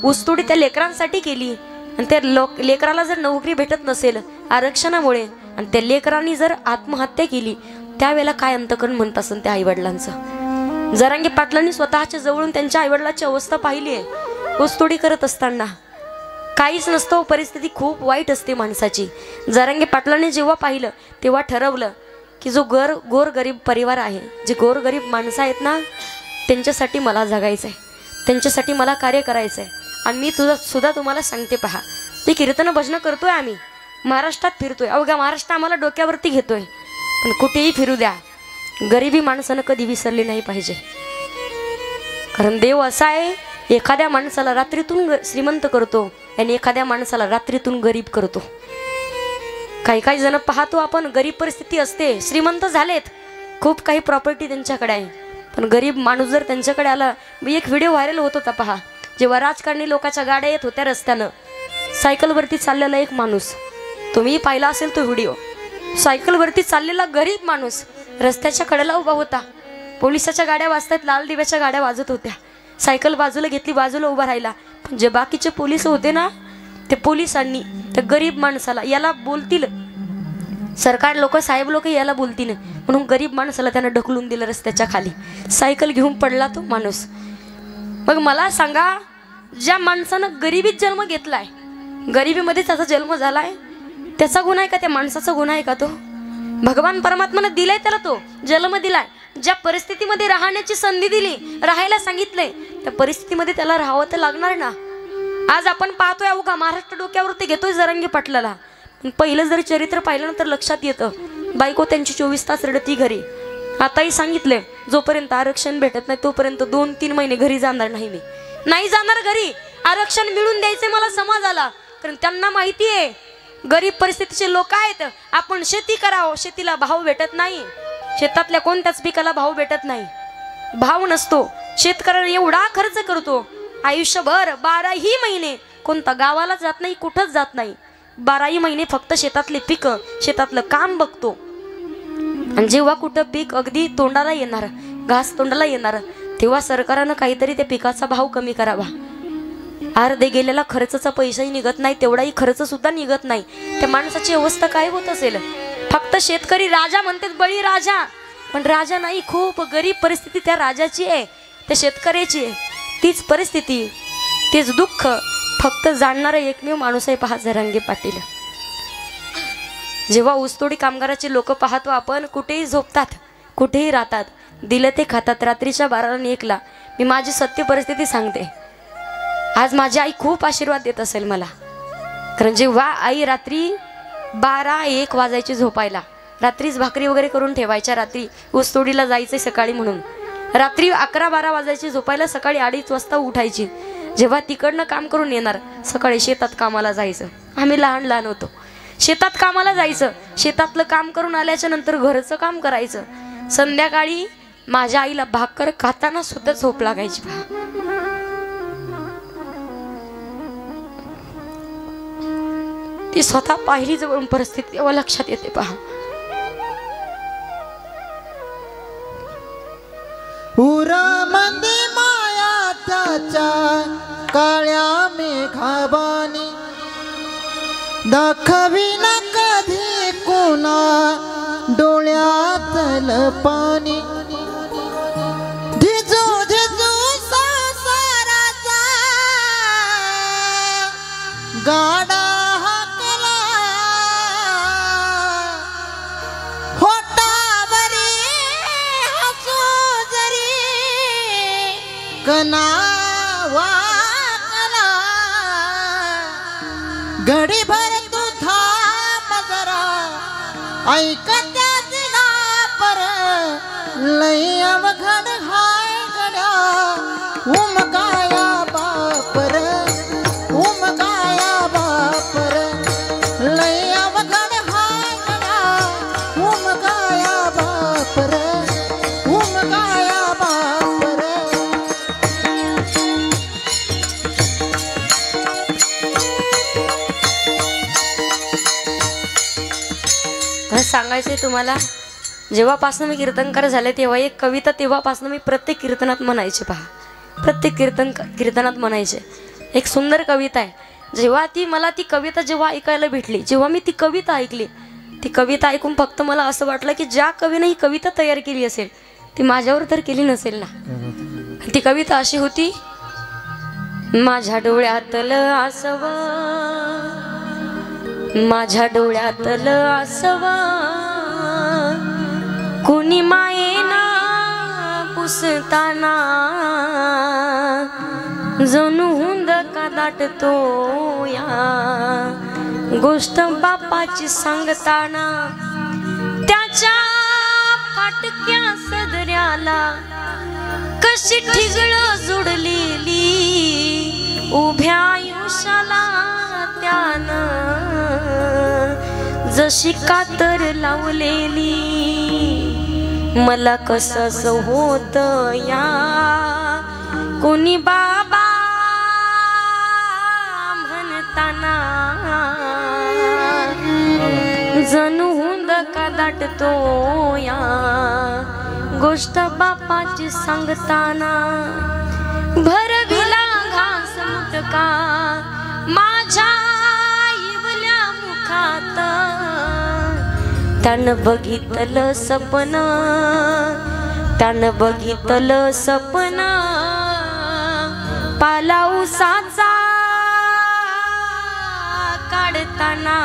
ऊसतोडी त्या लेकरांसाठी केली, आणि त्या लेकराला जर नोकरी भेटत नसेल आरक्षणामुळे, आणि त्या लेकरांनी जर आत्महत्या केली, त्यावेळेला काय अंतकरण म्हणत असेल त्या आईवडिलांचं? जरांगे पाटलांनी स्वतःच्या जवळून त्यांच्या आईवडिलाची अवस्था पाहिली आहे ऊसतोडी करत असताना. काहीच नसतं, परिस्थिती खूप वाईट असते माणसाची. जरांगे पाटलांनी जेव्हा पाहिलं तेव्हा ठरवलं की जो गोरगरीब परिवार आहे, जे गोरगरीब माणसं आहेत ना, त्यांच्यासाठी मला जगायचं आहे, त्यांच्यासाठी मला कार्य करायचं आहे. आणि मी सुद्धा तुम्हाला सांगते पहा, ते कीर्तन भजनं करतोय, आम्ही महाराष्ट्रात फिरतोय, अवघ्या महाराष्ट्र आम्हाला डोक्यावरती घेतोय, पण कुठेही फिरू द्या, गरिबी माणसानं कधी विसरली नाही पाहिजे. कारण देव असा आहे, एखाद्या माणसाला रात्रीतून श्रीमंत करतो आणि एखाद्या माणसाला रात्रीतून गरीब करतो. काही काही जण पाहतो आपण, गरीब परिस्थिती असते, श्रीमंत झालेत, खूप काही प्रॉपर्टी त्यांच्याकडे आहे, पण गरीब माणूस जर त्यांच्याकडे आला. एक व्हिडिओ व्हायरल होत होता पहा, जेव्हा राजकारणी लोकांच्या गाड्या येत होत्या रस्त्यानं, सायकलवरती चाललेला एक माणूस, तुम्ही पाहिला असेल तो व्हिडिओ, सायकलवरती चाललेला गरीब माणूस रस्त्याच्या कडेला उभा होता. पोलिसाच्या गाड्या वाजतात, लाल दिव्याच्या गाड्या वाजत होत्या, सायकल बाजूला घेतली, बाजूला उभा राहिला. पण जे बाकीचे पोलीस होते ना, ते पोलिसांनी त्या गरीब माणसाला, याला बोलतील सरकार लोक, साहेब लोक याला बोलतील म्हणून गरीब माणसाला त्यानं ढकलून दिलं रस्त्याच्या खाली, सायकल घेऊन पडला तो माणूस. मग मला सांगा, ज्या माणसानं गरिबीत जन्म घेतलाय, गरिबीमध्ये त्याचा जन्म झालाय, त्याचा गुन्हा आहे का? त्या माणसाचा गुन्हा आहे का तो? भगवान परमात्मानं दिलाय त्याला, तो जन्म दिलाय, ज्या परिस्थितीमध्ये राहण्याची संधी दिली, राहायला सांगितलंय, त्या परिस्थितीमध्ये त्याला राहावं तर लागणार ना. आज आपण पाहतोय, अवघा महाराष्ट्र डोक्यावरती घेतोय जरांगे पाटलाला. पहिलं जर चरित्र पाहिलं ना तर लक्षात येतं, बायको त्यांची 24 तास रडती घरी. आताही सांगितलंय, जोपर्यंत आरक्षण भेटत नाही तोपर्यंत 2-3 महिने घरी जाणार नाही मी. नाही जाणार घरी, आरक्षण मिळून द्यायचे मला समाजाला. कारण त्यांना माहिती आहे गरीब परिस्थितीचे लोक आहेत, आपण शेती करावं, शेतीला भाव भेटत नाही, शेतातल्या कोणत्याच पिकाला भाव भेटत नाही, भाव नसतो. शेतकऱ्याला एवढा खर्च करतो आयुष्यभर, 12ही महिने कोणता गावाला जात नाही, कुठंच जात नाही, 12ही महिने फक्त शेतातले पिकं, शेतातलं काम बघतो. आणि जेव्हा कुठं पीक अगदी तोंडाला येणार, घास तोंडाला येणार, तेव्हा सरकारनं काहीतरी त्या पिकाचा भाव कमी करावा. अर्धे गेलेला खर्चाचा पैसाही निघत नाही, तेवढाही खर्च सुद्धा निघत नाही. त्या माणसाची अवस्था काय होत असेल. फक्त शेतकरी राजा म्हणतात, बळी राजा, पण राजा नाही, खूप गरीब परिस्थिती त्या राजाची आहे, त्या शेतकऱ्याची आहे. तीच परिस्थिती, तेच दुःख फक्त जाणणारा एकमेव माणूस आहे पहा, जरांगे पाटील. जेव्हा ऊसतोडी कामगाराचे लोक पाहतो आपण, कुठेही झोपतात, कुठेही राहतात, दिलं ते खातात. रात्रीच्या 12 आणि 1ला मी माझी सत्य परिस्थिती सांगते. आज माझी आई खूप आशीर्वाद देत असेल मला, कारण जेव्हा आई रात्री 12-1 वाजायची झोपायला, रात्रीच भाकरी वगैरे करून ठेवायच्या, रात्री ऊसतोडीला जायचे सकाळी म्हणून, रात्री 11-12 वाजायची झोपायला, सकाळी 2:30 वाजता उठायची. जेव्हा तिकडनं काम करून येणार, सकाळी शेतात कामाला जायचं. आम्ही लहान लहान होतो, शेतात कामाला जायचं, शेतातलं काम करून आल्याच्या नंतर घरचं काम करायचं. संध्याकाळी माझ्या आईला भाकर खाताना सुद्धा झोप लागायची पहा. ती स्वतः पाहिली जवळून परिस्थिती, तेव्हा लक्षात येते पहा. उरामंदी माया त्याच्या काळ्या मेघाबानी, दाखवी ना कधी कोणा डोळ्यातलं पाणी. झिजू झिजू संसाराचा गाडा हाकला, होटावरी हसू जरी कना वाकला. घडीभर तू थांब जरा, ऐक त्याची ना पर लय अवघड हाय गड्या. उमगाया बापर, उमगाया बापर, लय अवघड हाय गड्या. उमगाया बापर, उमगाया बापर. सांगायचंय तुम्हाला, जेव्हापासून मी कीर्तनकार झाले तेव्हा एक कविता, तेव्हापासून मी प्रत्येक कीर्तनात म्हणायचे पहा, प्रत्येक कीर्तनात म्हणायचे. एक सुंदर कविता आहे. जेव्हा मला ती कविता जेव्हा ऐकायला भेटली, जेव्हा मी ती कविता ऐकली, ती कविता ऐकून फक्त मला असं वाटलं की ज्या कवीने ही कविता तयार केली असेल ती माझ्यावर तर केली नसेल ना. ती कविता अशी होती, माझ्या डोळ्यातलं आसव, माझ्या डोळ्यातलं आसव, कुणी मायेना पुसताना, जणू हुंद का दाटतो या गोष्ट बापाची सांगताना. त्याच्या फाटक्या सदऱ्याला कशी ठिगळ जुडलेली, उभ्या आयुष्याला त्यानं जशी कातर लावलेली. मला कसंच होत या कोणी बाबा म्हणताना, जणू हुंद का दाटतो या गोष्ट बापाची सांगताना. भरविला घास मुटका माझ्या इवल्या मुखात, त्यानं बघितलं सपन, त्यानं बघितलं सपन, पालाऊसाचा काढताना,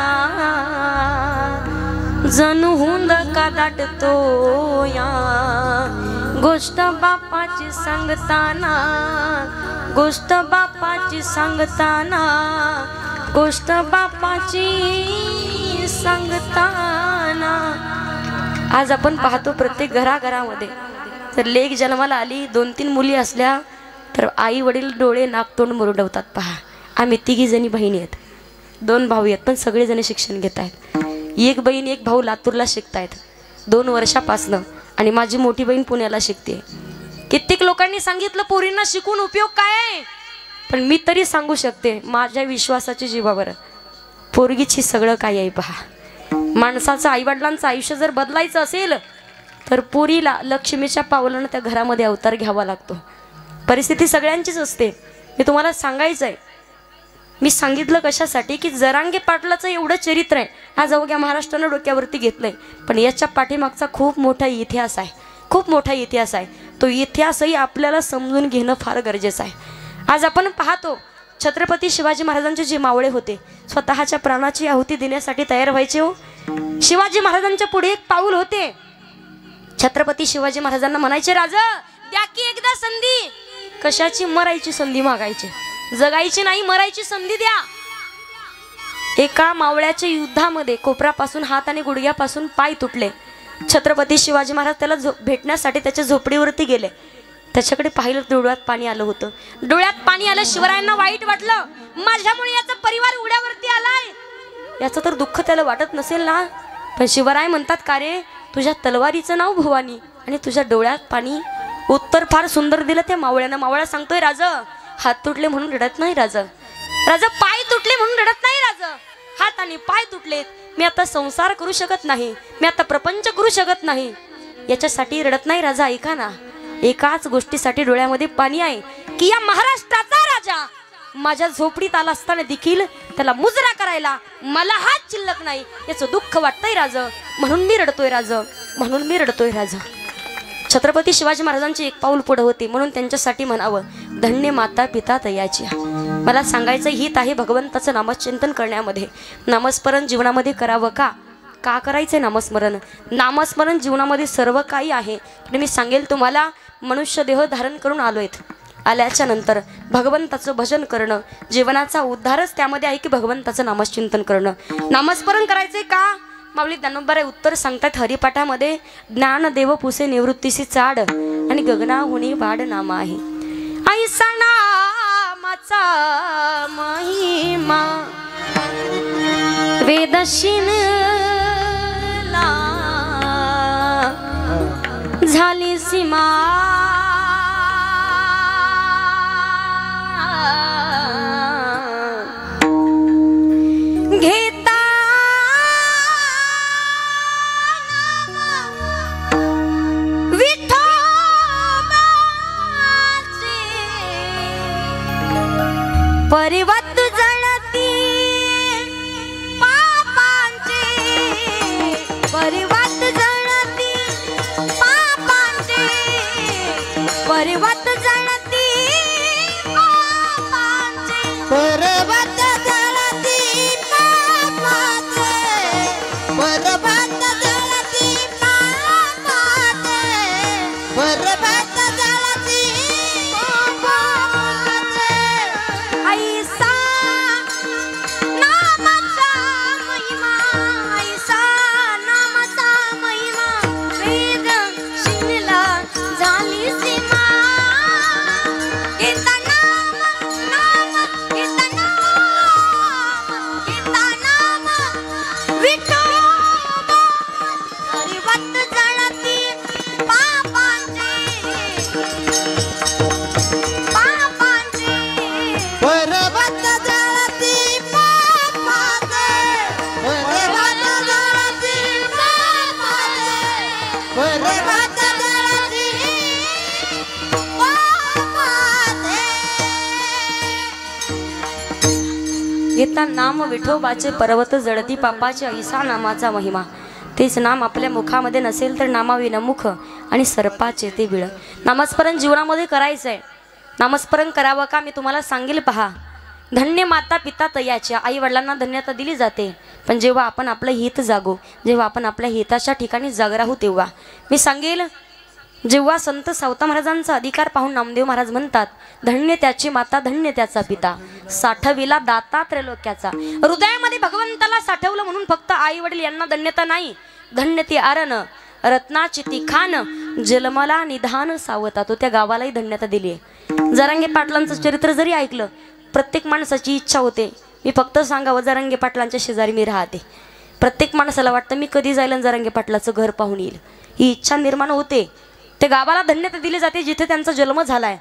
जणू हुंद का दाटतो या गोष्ट बापाची सांगताना, गोष्ट बापाची सांगताना, गोष्ट बापाची सांगताना. आज आपण पाहतो प्रत्येक घराघरामध्ये जर लेक जन्माला आली, 2-3 मुली असल्या तर आई वडील डोळे नाक तोंड मुरडवतात. पहा, आम्ही तिघी जणी बहिणी आहेत, 2 भाऊ आहेत, पण सगळेजण शिक्षण घेत आहेत. एक बहीण एक भाऊ लातूरला शिकतायत 2 वर्षापासनं, आणि माझी मोठी बहीण पुण्याला शिकते. कित्येक लोकांनी सांगितलं पोरींना शिकून उपयोग काय आहे, पण मी तरी सांगू शकते माझ्या विश्वासाच्या जीवावर, पोरगीची सगळं काय आहे. पहा, माणसाचं आईवडिलांचं आयुष्य जर बदलायचं असेल तर पोरीला लक्ष्मीच्या पावलानं त्या घरामध्ये अवतार घ्यावा लागतो. परिस्थिती सगळ्यांचीच असते. मी तुम्हाला सांगायचं आहे, मी सांगितलं कशासाठी की जरांगे पाटलाचं एवढं चरित्र आहे, आज अवघ्या महाराष्ट्रानं डोक्यावरती घेतलंय, पण याच्या पाठीमागचा खूप मोठा इतिहास आहे, खूप मोठा इतिहास आहे. तो इतिहासही आपल्याला समजून घेणं फार गरजेचं आहे. आज आपण पाहतो छत्रपती शिवाजी महाराजांचे जे मावळे होते स्वतःच्या प्राणाची आहुती देण्यासाठी तयार व्हायचे. हो, शिवाजी महाराजांच्या पुढे एक पाऊल होते. छत्रपती शिवाजी महाराजांना म्हणायचे, राजा द्या की एकदा संधी. कशाची? मरायची संधी मागायची, जगायची नाही, मरायची संधी द्या. एका मावळ्याच्या युद्धामध्ये कोपरापासून हात आणि गुडघ्यापासून पाय तुटले. छत्रपती शिवाजी महाराज त्याला भेटण्यासाठी त्याच्या झोपडीवरती गेले. त्याच्याकडे पाहिलं, डोळ्यात पाणी आलं होतं. डोळ्यात पाणी आलं. शिवरायांना वाईट वाटलं, माझ्यामुळे याचा परिवार उड्यावरती आलाय. याचं तर दुःख त्याला वाटत नसेल ना, पण शिवराय म्हणतात, का रे, तुझ्या तलवारीचं नाव भवानी आणि तुझ्या डोळ्यात पाणी. उत्तर फार सुंदर दिलं त्या मावळ्यानं. मावळा सांगतोय, राजा हात तुटले म्हणून रडत नाही, राजा पाय तुटले म्हणून रडत नाही, राजा हात आणि पाय तुटलेत, मी आता संसार करू शकत नाही, मी आता प्रपंच करू शकत नाही, याच्यासाठी रडत नाही राजा. ऐका ना, एकाच गोष्टीसाठी डोळ्यामध्ये पाणी आहे की या महाराष्ट्राचा राजा माझ्या झोपडीत आला असताना देखील त्याला मुजरा करायला मला हात शिल्लक नाही, याचं दुःख वाटतंय राजा, म्हणून मी रडतोय राजा, म्हणून मी रडतोय राजा. छत्रपती शिवाजी महाराजांचे एक पाऊल पुढे होते, म्हणून त्यांच्यासाठी म्हणावं, धन्य माता पिता तयाची. मला सांगायचं हित आहे भगवंताचं नामचिंतन करण्यामध्ये. नामस्मरण जीवनामध्ये करावं का? का करायचंय नामस्मरण? नामस्मरण जीवनामध्ये सर्व काही आहे. मी सांगेल तुम्हाला, मनुष्य देह धारण करून आलोयत, आल्याच्या नंतर भगवंताचं भजन करणं, जीवनाचा उद्धारच त्यामध्ये आहे की भगवंताचं नामचिंतन करणं. नामस्मरण करायचंय का? माऊली ज्ञानोबा उत्तर सांगतात हरिपाठामध्ये, ज्ञानदेव पुसे निवृत्तीसी चाड आणि गगनाहुनी वाढ नाम आहे. ऐसा नामाचा महिमा वेदशीन झाली सीमा, घेता परिवत जळती पापांचे, परिवत जळती पापांचे, परिवत जळती पापांचे, पर्वत जळती पापाचे, पर्वत जळती पापाचे, पर्वत जळती पापाचे. ऐसा नामाचा महिमा, ऐसा नामाचा महिमा वेद शिनला झाली सीमा. घेता नाम, नाम घेता नाम, घेता नाम विठोबा, परिवत जळती पापांचे, पापांचे. पर्वत जळती पापाचे, पर्वत जळती पापाचे, पर्वत जळती पापाचे. घेता नाम विठोबाचे, पर्वत जळती पापाचे, ऐसा नामाचा महिमा. तेच नाम आपल्या मुखामध्ये नसेल तर नामाविना मुख आणि सर्पाचे ते बिळ. नामस्मरण जीवनामध्ये करायचं आहे. नामस्मरण करावं का? मी तुम्हाला सांगेल. पहा, धन्य माता पिता तयाच्या, आई वडिलांना धन्यता दिली जाते, पण जेव्हा आपण आपलं हित जागू, जेव्हा आपण आपल्या हिताच्या ठिकाणी जाग राहू, तेव्हा मी सांगेल, जेव्हा संत सावता महाराजांचा अधिकार पाहून नामदेव महाराज म्हणतात, धन्य त्याची माता, धन्य त्याचा पिता, साठविला दाता त्रैलोक्याचा. हृदयामध्ये भगवंताला साठवलं म्हणून फक्त आई वडील यांना धन्यता नाही, धन्य ती आरण रत्नाची ती खान, जन्मला निधान सावता, तो त्या गावालाही धन्यता दिली आहे. जरांगे पाटलांचं चरित्र जरी ऐकलं, प्रत्येक माणसाची इच्छा होते मी फक्त सांगावं जरांगे पाटलांच्या शेजारी मी राहते. प्रत्येक माणसाला वाटतं मी कधी जाईल आणि जरांगे पाटलाचं घर पाहून येईल, ही इच्छा निर्माण होते. ते गावाला धन्यता दिली जाते जिथे त्यांचा जन्म झालाय.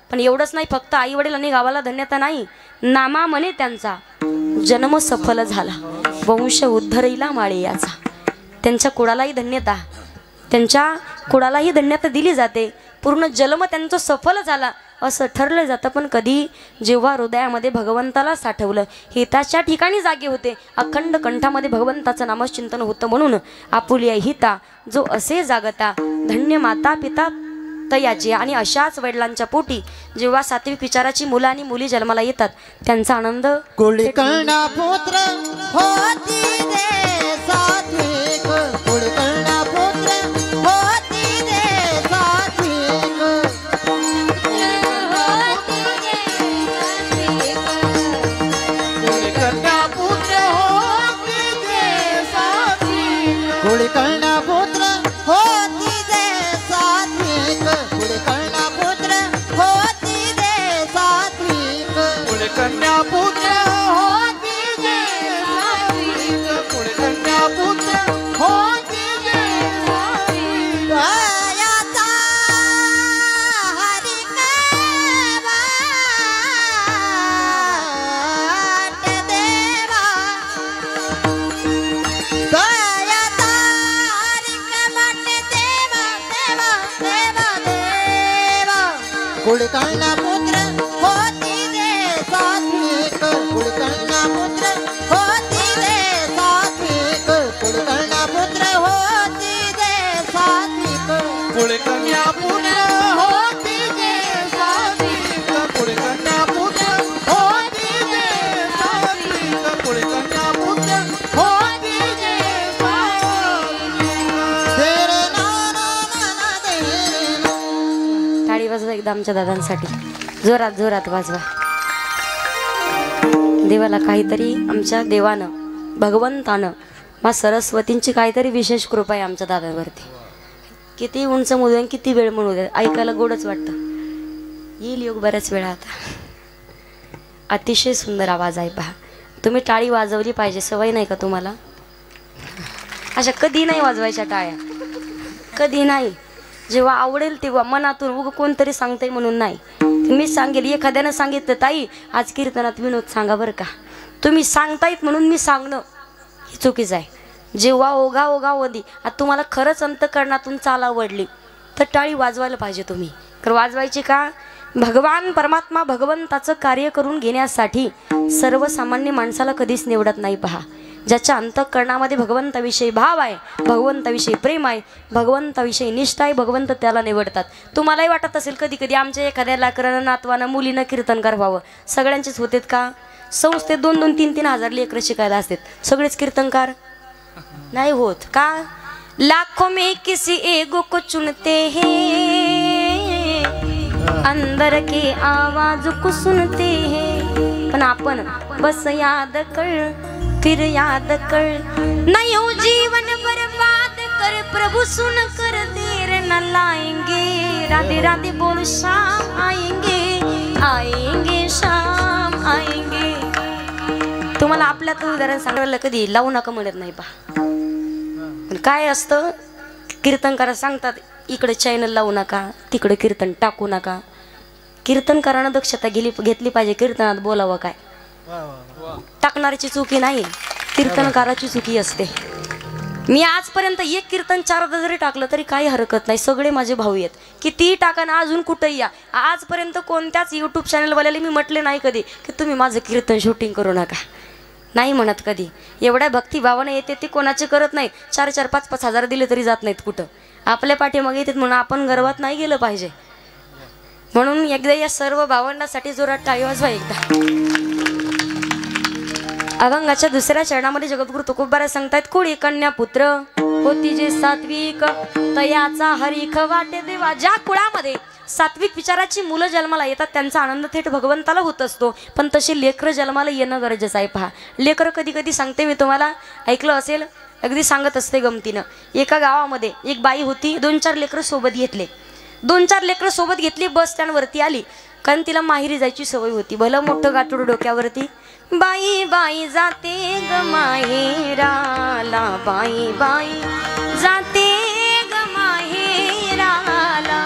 पण एवढंच नाही, फक्त आई वडील आणि गावाला धन्यता नाही, नामा म्हणे त्यांचा जन्म सफल झाला, वंश उद्धरिला माळे याचा. त्यांच्या कुळालाही धन्यता, त्यांच्या कुळालाही धन्यता दिली जाते. पूर्ण जन्म त्यांचा सफल झाला असं ठरलं जातं. पण कधी जेव्हा हृदयामध्ये भगवंताला साठवलं, हिताच्या ठिकाणी जागे होते, अखंड कंठामध्ये भगवंताचं नामचिंतन होतं. म्हणून आपुलिया हिता जो असे जागता, धन्य माता पिता तयाची. आणि अशाच वडिलांच्या पोटी जेव्हा सात्विक विचाराची मुलं आणि मुली जन्माला येतात, त्यांचा आनंद कुळकर्णा पुत्र होती रे सात्विक, कुळकर्णा पुत्र होती रे सात्विक, कुळकर्णा पुत्र होती रे सात्विक, कुळकर्णा पुत्र होती रे सात्विक, कुळकर्णा पुत्र होती रे सात्विक, कुळकर्णा पुत्र होती रे सात्विक, कुळकर्णा पुत्र होती रे सात्विक. दयाचा हरी वाट देवा, दयाचा हरी वाट देवा, देवा देवा देवा. कुळकर्णा पुत्र होती रे सात्विक, कुळकर्णा पुत्र होती रे सात्विक, कुळकर्णा पुत्र होती रे सात्विक, कुळकर्णा पुत्र होती रे सात्विक, कुळकर्णा पुत्र होती रे सात्विक, कुळकर्णा पुत्र होती रे सात्विक. तेरे नाना नाना तेरे नाना. टाळी वाजवा एकदा आमच्या दादांसाठी, जोरात जोरात वाजवा. देवाला काहीतरी, आमच्या देवानं भगवंतानं मा सरस्वतींची काहीतरी विशेष कृपा आहे आमच्या दादांवरती. किती उंच म्हणू द्या, किती वेळ म्हणू द्या, ऐकायला गोडच वाटतं. येईल योग बऱ्याच वेळा. आता अतिशय सुंदर आवाज आहे पहा. तुम्ही टाळी वाजवली पाहिजे, सवय नाही का तुम्हाला? अशा कधी नाही वाजवायच्या टाळ्या, कधी नाही. जेव्हा आवडेल तेव्हा मनातून, उग कोणतरी सांगताय म्हणून नाही. मी सांगेल, एखाद्यानं सांगितलं ताई आज कीर्तनात विनोद सांगा बरं का, तुम्ही सांगतायत म्हणून मी सांगणं हे चुकीचं आहे. जेव्हा ओघा ओघा वदी आता तुम्हाला खरंच अंतकरणातून चाल आवडली तर टाळी वाजवायला पाहिजे तुम्ही. तर वाजवायची का? भगवान परमात्मा भगवंताचं कार्य करून घेण्यासाठी सर्वसामान्य माणसाला कधीच निवडत नाही पहा. ज्याच्या अंतःकरणामध्ये भगवंताविषयी भाव आहे, भगवंताविषयी प्रेम आहे, भगवंताविषयी निष्ठा आहे, भगवंत त्याला निवडतात. तुम्हालाही वाटत असेल कधी कधी आमच्या एखाद्या लेकरानं नातवानं मुलीनं कीर्तनकार व्हावं. सगळ्यांचेच होतेत का? संस्थेत 2-2, 3-3 हजार लेकरं शिकायला असतात, सगळेच कीर्तनकार नाही होत का? लाखों में किसी एगो को चुनते हैं, अंदर के आवाज को सुनते हैं. पण आपण बस याद कर, फिर याद कर, नयो जीवन बर्बाद कर, प्रभु सुन कर देर न लाएंगे. राधे राधे बोल शाम आएंगे, आएंगे शाम आएंगे. तुम्हाला आपल्यातलं उदाहरण सांगायला कधी लावू नका म्हणत नाही पहा. पण काय असतं, कीर्तनकार सांगतात इकडे चॅनल लावू नका, तिकडे कीर्तन टाकू नका. कीर्तनकारानं दक्षता घेतली पाहिजे. कीर्तनात बोलावं काय, टाकणाऱ्याची चुकी नाही, कीर्तनकाराची चुकी असते. मी आजपर्यंत एक कीर्तन 4दा जरी टाकलं तरी काही हरकत नाही. सगळे माझे भाऊ आहेत, कितीही टाका ना, अजून कुठेही या. आजपर्यंत कोणत्याच यूट्यूब चॅनलवाल्याला मी म्हटले नाही कधी की तुम्ही माझं कीर्तन शूटिंग करू नका, नाही म्हणत कधी. एवढ्या भक्तिभावाने येते ते कोणाचे करत नाही. 4-4, 5-5 हजार दिले तरी जात नाहीत कुठं. आपल्या पाठीमागे येतात म्हणून आपण गर्वात नाही गेलं पाहिजे. म्हणून एकदा या सर्व भावंडांसाठी जोरात टाळी वाजवा एकदा. अभंगाच्या दुसऱ्या चरणामध्ये जगद्गुरु तुकोबारा सांगतायत, कुळी कन्या पुत्र होती जे सात्विक, तयाचा हरीख वाटे देवा. ज्या कुळामध्ये सात्विक विचाराची मुलं जन्माला येतात त्यांचा आनंद थेट भगवंताला होत असतो. पण तसे लेकरं जन्माला येणं गरजेचं आहे पहा. लेकरं कधी कधी सांगते, मी तुम्हाला ऐकलं असेल, अगदी सांगत असते गमतीनं. एका गावामध्ये एक बाई होती, 2-4 लेकरं सोबत घेतले. 2-4 लेकरं सोबत घेतली, बस स्टँडवरती आली. कारण तिला माहेरी जायची सवय होती. भलं मोठं गाठोड डोक्यावरती. बाई बाई जाते ग माहेराला, बाई बाई जाते ग माहेराला.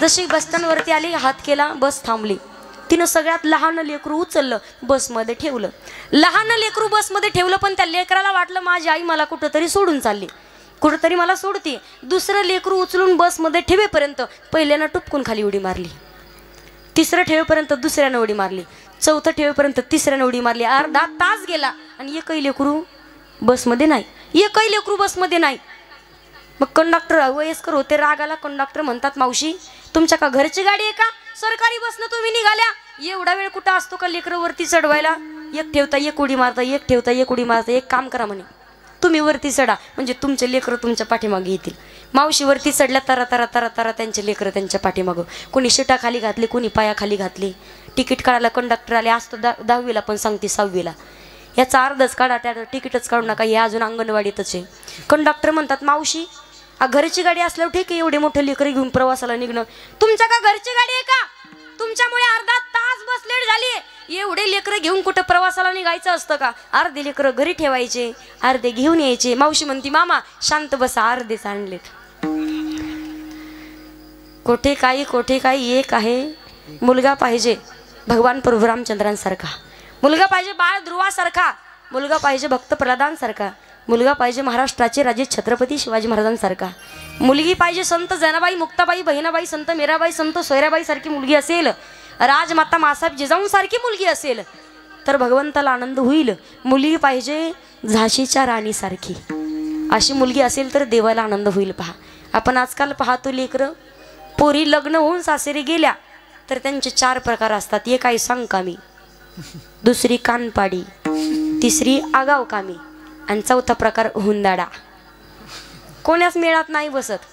जशी बस स्टँडवरती आली, हात केला, बस थांबली. तिनं सगळ्यात लहान लेकरू उचललं, बसमध्ये ठेवलं. लहान लेकरू बसमध्ये ठेवलं, पण त्या लेकराला वाटलं माझी आई मला कुठंतरी सोडून चालली, कुठंतरी मला सोडते. दुसरं लेकरू उचलून बसमध्ये ठेवेपर्यंत पहिल्यानं टुपकून खाली उडी मारली, तिसरं ठेवेपर्यंत दुसऱ्यानं उडी मारली, चौथं ठेवेपर्यंत तिसऱ्यानं उडी मारली. अर्धा तास गेला आणि एकही लेकरू बसमध्ये नाही, एकही लेकरू बसमध्ये नाही. मग कंडक्टर वयस्कर होते, रागाला. कंडक्टर म्हणतात, मावशी तुमच्या का घरची गाडी आहे का? सरकारी बसनं तुम्ही निघाल्या, एवढा वेळ कुठं असतो का लेकरं वरती चढवायला? एक ठेवता एक उडी मारता, एक ठेवता एक उडी मारता. एक काम करा म्हणे, तुम्ही वरती चढा, म्हणजे तुमचे लेकरं तुमच्या पाठीमागे येतील. मावशी वरती चढल्या, तरा तरा तरा तरा त्यांचे लेकरं त्यांच्या पाठीमागं. कोणी शिटा खाली घातली, कोणी पायाखाली घातली. तिकीट काढायला कंडक्टर आले. असतो 10वीला पण सांगते 6वीला. याचा अर्धच काढा, त्या तिकीटच काढू नका, हे अजून अंगणवाडीतच आहे. कंडक्टर म्हणतात, मावशी घरची गाडी असल्यावर ठीक आहे, एवढे मोठे लेकरं घेऊन प्रवासाला निघणं. तुमच्या का घरची गाडी आहे का? तुमच्यामुळे अर्धा तास बस लेट झाली. एवढे लेकरं घेऊन कुठं प्रवासाला निघायचं असतं का? अर्धे लेकरं घरी ठेवायचे, अर्धे घेऊन यायचे. मावशी म्हणती, मामा शांत बसा, अर्धेच आणलेत. कोठे काही एक आहे. मुलगा पाहिजे भगवान प्रभू रामचंद्रांसारखा, मुलगा पाहिजे बाळ ध्रुवासारखा, मुलगा पाहिजे भक्त प्रल्हादांसारखा, मुलगा पाहिजे महाराष्ट्राचे राजे छत्रपती शिवाजी महाराजांसारखा, मुलगी पाहिजे संत जनाबाई, मुक्ताबाई, बहिणाबाई, संत मीराबाई, संत सोयराबाई सारखी मुलगी असेल, राजमाता मासाहेब जिजाऊंसारखी मुलगी असेल तर भगवंताला आनंद होईल. मुलगी पाहिजे झाशीच्या राणीसारखी, अशी मुलगी असेल तर देवाला आनंद होईल. पहा, आपण आजकाल पाहतो लेकरं, पोरी लग्न होऊन सासरी गेल्या तर त्यांचे 4 प्रकार असतात. एक आहे सांगकामी, दुसरी कानपाडी, तिसरी आगाव कामी आणि चौथा प्रकार हुंदाडा. कोण्याच मेळात नाही बसत.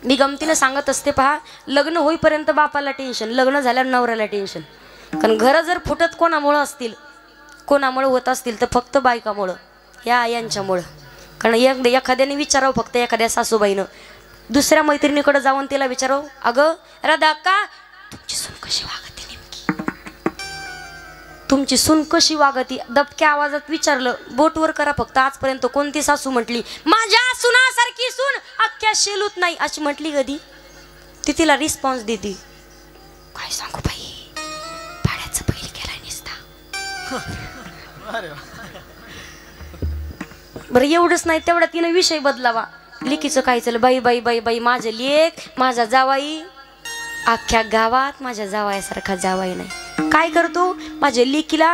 मी गमतीनं सांगत असते, पहा, लग्न होईपर्यंत बापाला टेन्शन, लग्न झाल्यावर नवऱ्याला टेन्शन. कारण घरं जर फुटत कोणामुळं असतील, कोणामुळं होत असतील तर फक्त बायकामुळं, या यांच्यामुळं. कारण एखाद्याने विचारावं, फक्त एखाद्या सासूबाईनं दुसऱ्या मैत्रिणीकडे जाऊन तिला विचारावं, अगं राधा का तुमची सून कशी वागते, नेमकी तुमची सून कशी वागती? दबक्या आवाजात विचारलं, बोटवर करा फक्त. आजपर्यंत कोणती सासू म्हटली माझ्या सुनासारखी सून अख्ख्या शेलूत नाही अशी म्हटली कधी? ती तिला रिस्पॉन्स देते, काय सांगू बाई, भाड्याचं बैल केलाय निसता. बरं एवढंच नाही, तेवढा तिनं विषय बदलावा. लेकीचं काय चाललं, बाई बाई बाई बाई माझं लेक, माझा जावाई, अख्ख्या गावात माझ्या जावायासारखा जावाई नाही. काय करतो, माझ्या लेकीला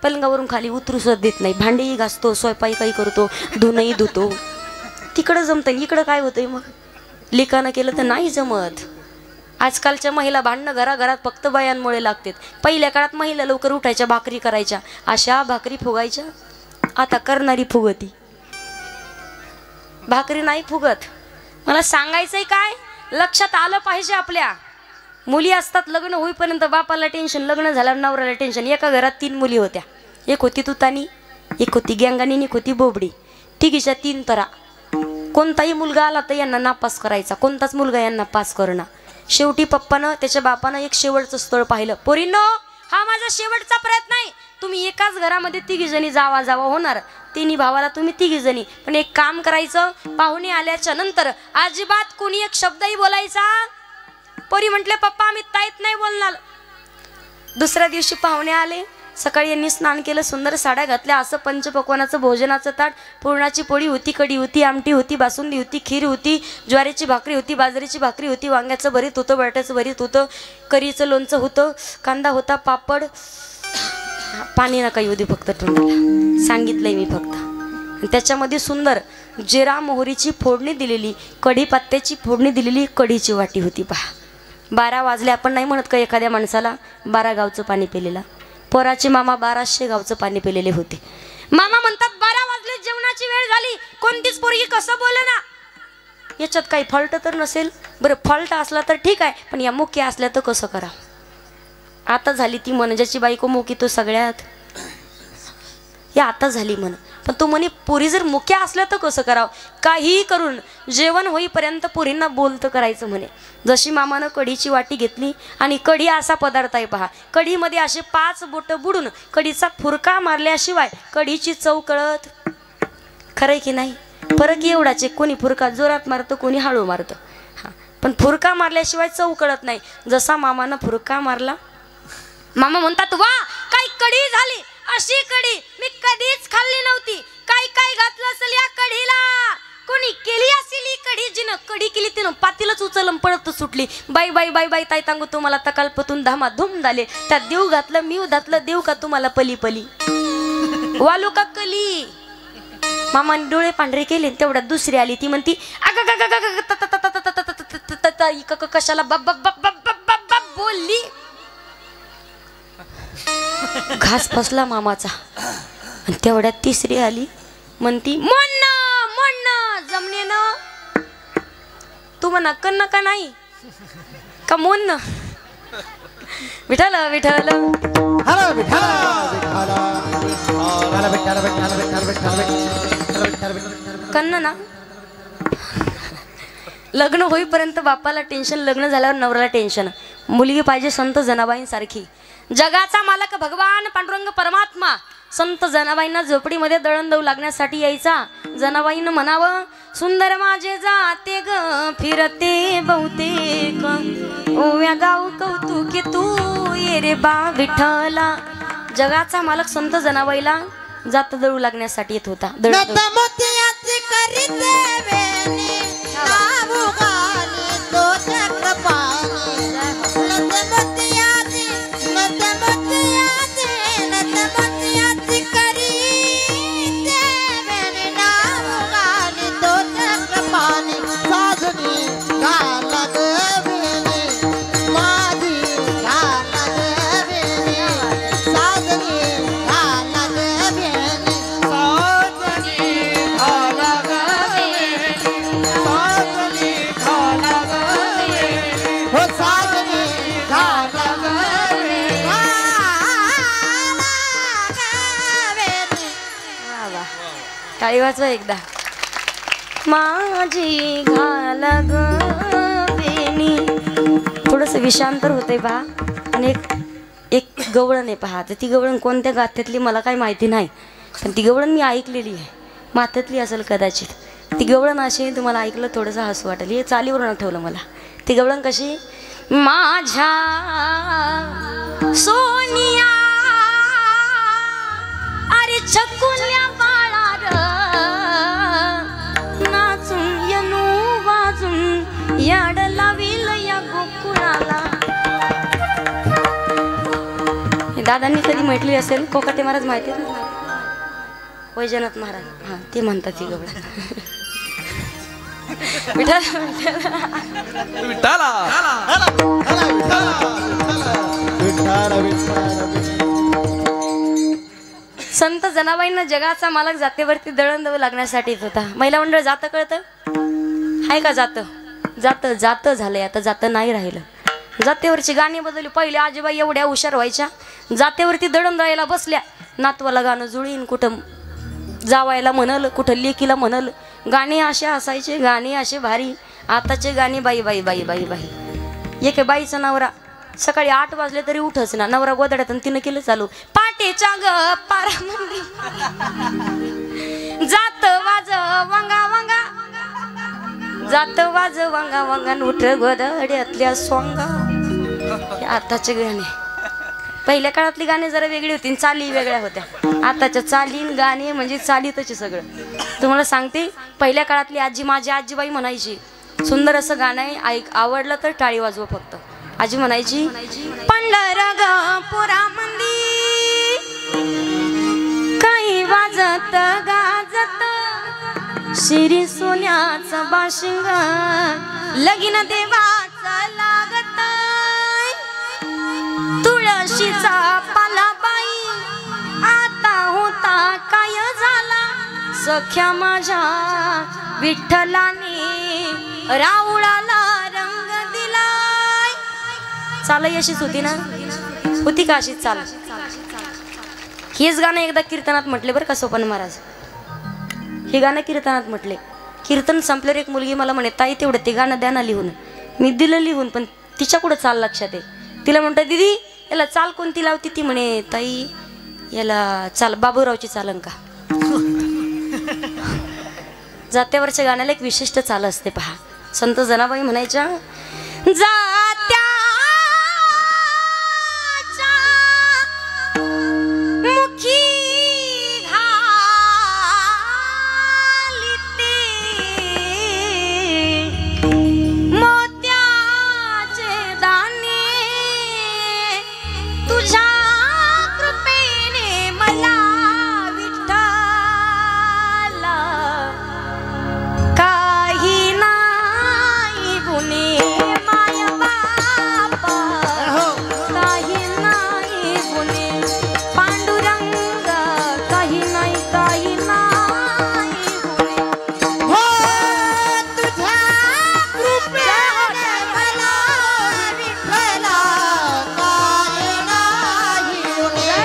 पलंगावरून खाली उतरू सुद्धा देत नाही. भांडेही घासतो, स्वयंपाकही करतो, धुणंही धुतो. तिकडं जमतं, इकडं काय होतंय? मग लेकानं केलं तर नाही जमत. आजकालच्या महिला भांडणं घराघरात फक्त बायांमुळे लागतात. पहिल्या काळात महिला लवकर उठायच्या, भाकरी करायच्या, अशा भाकरी फुगायच्या. आता करणारी फुगती, भाकरी नाही फुगत. मला सांगायचंय काय, लक्षात आलं पाहिजे. आपल्या मुली असतात, लग्न होईपर्यंत बापाला टेन्शन, लग्न झाल्यावर नवऱ्याला टेन्शन. एका घरात 3 मुली होत्या, एक होती तुतानी, एक होती गँगानी, एक होती बोबडी. तिघीच्या 3 तरा. कोणताही मुलगा आला तर यांना नापास करायचा, कोणताच मुलगा यांना पास करणं. शेवटी पप्पानं, त्याच्या बापानं एक शेवटचं स्थळ पाहिलं. पोरींनो, हा माझा शेवटचा प्रयत्न आहे. तुम्ही एकाच घरामध्ये 3 जणी जावा जावा होणार, 3 भावाला तुम्ही 3 जणी. पण एक काम करायचं, पाहुणे आल्याच्या नंतर अजिबात कोणी एक शब्दही बोलायचा. पोरी म्हटले, पप्पा आम्ही ताईत नाही बोलणार. दुसऱ्या दिवशी पाहुणे आले, सकाळी यांनी स्नान केलं, सुंदर साड्या घातल्या. असं पंचपक्वानाचं भोजनाचं ताट, पुरणाची पोळी होती, कढी होती, आमटी होती, बासुंदी होती, खीर होती, ज्वारीची भाकरी होती, बाजरीची भाकरी होती, वांग्याचं भरीत होतं, बटाट्याचं भरीत होतं, करीचं लोणचं होतं, कांदा होता, पापड. पाणी नका येऊ दे फक्त तोंडाला, सांगितलंय मी फक्त. त्याच्यामध्ये सुंदर जिरा मोहरीची फोडणी दिलेली, कढीपत्त्याची फोडणी दिलेली कढीची वाटी होती. पहा, 12 वाजले. आपण नाही म्हणत का एखाद्या माणसाला 12 गावचं पाणी पेलेला? पोराचे मामा 1200 गावचं पाणी पेलेले होते. मामा म्हणतात 12 वाजले, जेवणाची वेळ झाली, कोणतीच पोरगी कसं बोले ना. याच्यात काही फॉल्ट तर नसेल? बरं, फॉल्ट असला तर ठीक आहे, पण या मुख्य असल्या तर कसं करा? आता झाली ती म्हण, ज्याची बायको मुकी तो सगळ्यात, या आता झाली म्हण. पण तो म्हणे पुरी जर मुक्या असल्या तर कसं करावं, काहीही करून जेवण होईपर्यंत पुरींना बोलतं करायचं म्हणे. जशी मामानं कढीची वाटी घेतली आणि कढी असा पदार्थ आहे पहा, कढीमध्ये असे 5 बोटं बुडून कढीचा फुरका मारल्याशिवाय कढीची चव कळत. खरंय की नाही? फरक एवढाच आहे, कोणी फुरका जोरात मारतं, कोणी हळू मारतं. हां, पण फुरका मारल्याशिवाय चव कळत नाही. जसा मामानं फुरका मारला, मामा म्हणतात वा काय कढी झाली, अशी कढी मी कधीच खाल्ली नव्हती. काय काय घातलं असेल या कढीला, कोणी केली असेल ही कढी, जिनं कढी केली तिनं पातीलच उचलून पडत सुटली. बाई बाई बाई बाई ताई सांगू तुम्हाला तकालपतून धामाधूम झाले. त्यात देव घातलं मी घातलं, देव का तुम्हाला पली पली वालू का कली. मामाने डोळे पांढरे केले, तेवढ्यात दुसरी आली. ती म्हणती कशाला बोलली. घास फसला मामाचा. आणि तेवढ्यात तिसरी आली, म्हणती म्हणणं जमनेनं तू म्हणा कन्न का नाही का मोन्न. विठाल विठाल हॅलो विठाल विठाल विठाल विठाल कन्न ना. लग्न होईपर्यंत बापाला टेन्शन, लग्न झाल्यावर नवऱ्याला टेन्शन. मुलगी पाहिजे संत जनाबाईंसारखी. जगाचा मालक भगवान पांडुरंग परमात्मा संत जनाबाईंना झोपडीमध्ये दळण दळू लागण्यासाठी यायचा. जनाबाईंना म्हणावं सुंदर माझे जाते ग फिरते बहुतेक, ओव्या गाव कौतुकी तू ये रे बा विठ्ठला. जगाचा मालक संत जनाबाईला जात दळू लागण्यासाठी येत होता. टाळी वाजवा एकदा. माझी घाल ग बेनी. थोडस विषांतर होते पहा. आणि एक गवळण आहे पहा. तर ती गवळण कोणत्या गाथ्यातली मला काही माहिती नाही, पण ती गवळण मी ऐकलेली आहे. माथ्यातली असेल कदाचित. ती गवळण अशी तुम्हाला ऐकलं थोडंसं हसू वाटेल. हे चालीवरून आठवलं मला. ती गवळण कशी, माझ्या सोनिया अरे छकुल्या नाचून यनु वाजून याड लाविल या गोकुळाला. दादांनी कधी म्हटली असेल, कोकाटे महाराज माहिती आहे ना, वैजनाथ महाराज. हा, ते म्हणतात ती गवळण. संत जनाबाईंना जगाचा मालक जातेवरती दळण दळू लागण्यासाठी येत होता. महिला मंडळ जातं कळतं आहे का? जातं जातं झालंय, आता जातं नाही राहिलं. जातेवरची गाणी बदलली. पहिले आजीबाई एवढ्या हुशार व्हायच्या, जातेवरती दळण दळायला बसल्या, नातवाला गाणं जुळीन, कुठं जावायला म्हणल, कुठं लेकीला म्हणल. गाणे असे असायचे, गाणे असे भारी. आताचे गाणे बाई बाई बाई बाई बाई. एक बाईचा नवरा सकाळी 8 वाजले तरी उठच ना. नवरा गोदड्यात आणि तिनं केलं चालू पाटेच्या ग पारा मंदी जात वाज वांगा वांगा, जात वाज वांगा वांगा, उठ गोदड्यातल्या सोंगा. आताचे गाणे. पहिल्या काळातली गाणी जरा वेगळी होती, चाली वेगळ्या होत्या. आताच्या चालीन गाणे म्हणजे चालीतच सगळं. तुम्हाला सांगते, पहिल्या काळातली आजी, माझी आजीबाई म्हणायची, सुंदर असं गाणं आहे, ऐक, आवडलं तर टाळी वाजवा फक्त. आजी म्हणायची, पंढरपुरा मंदी काही वाजत गाजत, शिरी सोन्याचं बाशिंग लगीन देवाचं लागत, तुळशीचा पालाबाई आता होता काय झाला, सख्या माझ्या विठ्ठलाने राऊळाला रंग दिलाय. चालही अशीच होती ना, होती का अशीच चाल? हेच गाणं एकदा कीर्तनात म्हटले बरं का सोपान महाराज. हे गाणं कीर्तनात म्हटले. कीर्तन संपल्यावर एक मुलगी मला म्हणे, ताई तेवढं ते गाणं द्या ना लिहून. मी दिलं लिहून, पण तिच्या कुठं चाल लक्षात आहे. तिला म्हणतं, दीदी याला चाल कोणती लावती? ती म्हणे, ताई याला चाल बाबूरावची चालन का. जात्यावरच्या गाण्याला एक विशिष्ट चाल असते पहा. संत जनाबाई म्हणायच्या, जात्याच्या मुखी घालिते मोत्याचे दाणे, तुझ्या कृपेने मला विठ्ठला काही नाही गुणे माया बापा, काही नाही गुणे पांडुरंग, काही नाही काही नाही गुणे. हो तुझ्या कृपेने मला विठ्ठला काही नाही गुणे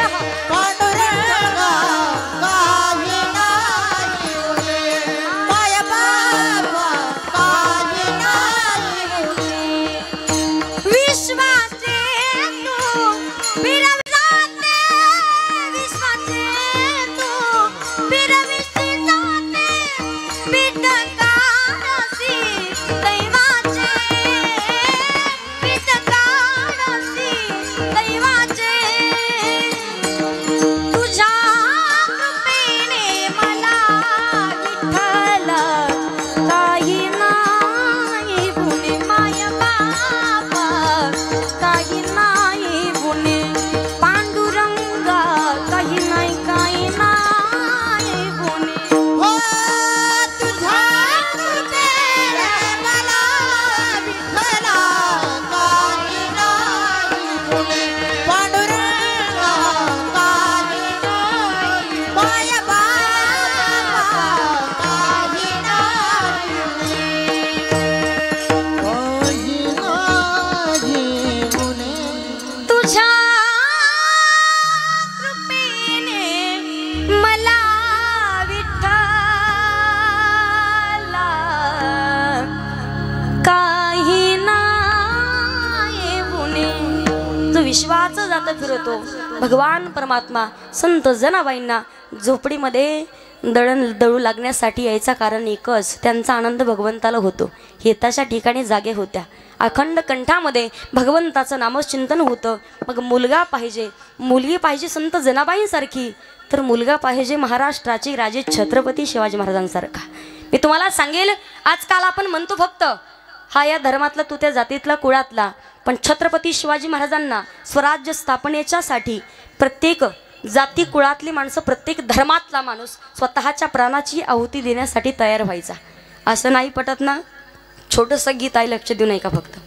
पांडुरंगा, काही नाही गुणे माया बाबा, काही नाही गुणे. विश्वाचे तू फिरवते, विश्वाचे तू फिरविसी जाते, पिटकारासी दैवाचे, पिटकारासी दैवाचे. तुझ्या कृपेने मला विठ्ठला काही नाही गुणे माया बाबा, काही नाही गुणे पांडुरंगा, काही नाही काही नाही गुणे. हो तुझ्या कृपेने मला विठ्ठला काही नाही गुणे पांडुरंगा, काही नाही माया बाबा, काही नाही गुणे. तुझ्या कृपेने मला विठ्ठला काही नाही गुणे. जो विश्वाचं जातं फिरतो भगवान परमात्मा संत जनाबाईंना झोपडीमध्ये दळू लागण्यासाठी यायचा कारण एकच, त्यांचा आनंद भगवंताला होतो. हिताच्या ठिकाणी जागे होत्या, अखंड कंठामध्ये भगवंताचं नामचिंतन होतं. मग मुलगा पाहिजे, मुलगी पाहिजे संत जनाबाईंसारखी, तर मुलगा पाहिजे महाराष्ट्राचे राजे छत्रपती शिवाजी महाराजांसारखा. मी तुम्हाला सांगेल, आजकाल आपण म्हणतो फक्त हा या धर्मातला, तू त्या जातीतला कुळातला, पण छत्रपती शिवाजी महाराजांना स्वराज्य स्थापनेच्यासाठी प्रत्येक जाती कुळातली माणसं, प्रत्येक धर्मातला माणूस स्वतःच्या प्राणाची आहुती देण्यासाठी तयार व्हायचा. असं नाही पटत ना? छोटंसं गीत आहे, लक्ष देऊ नये का फक्त.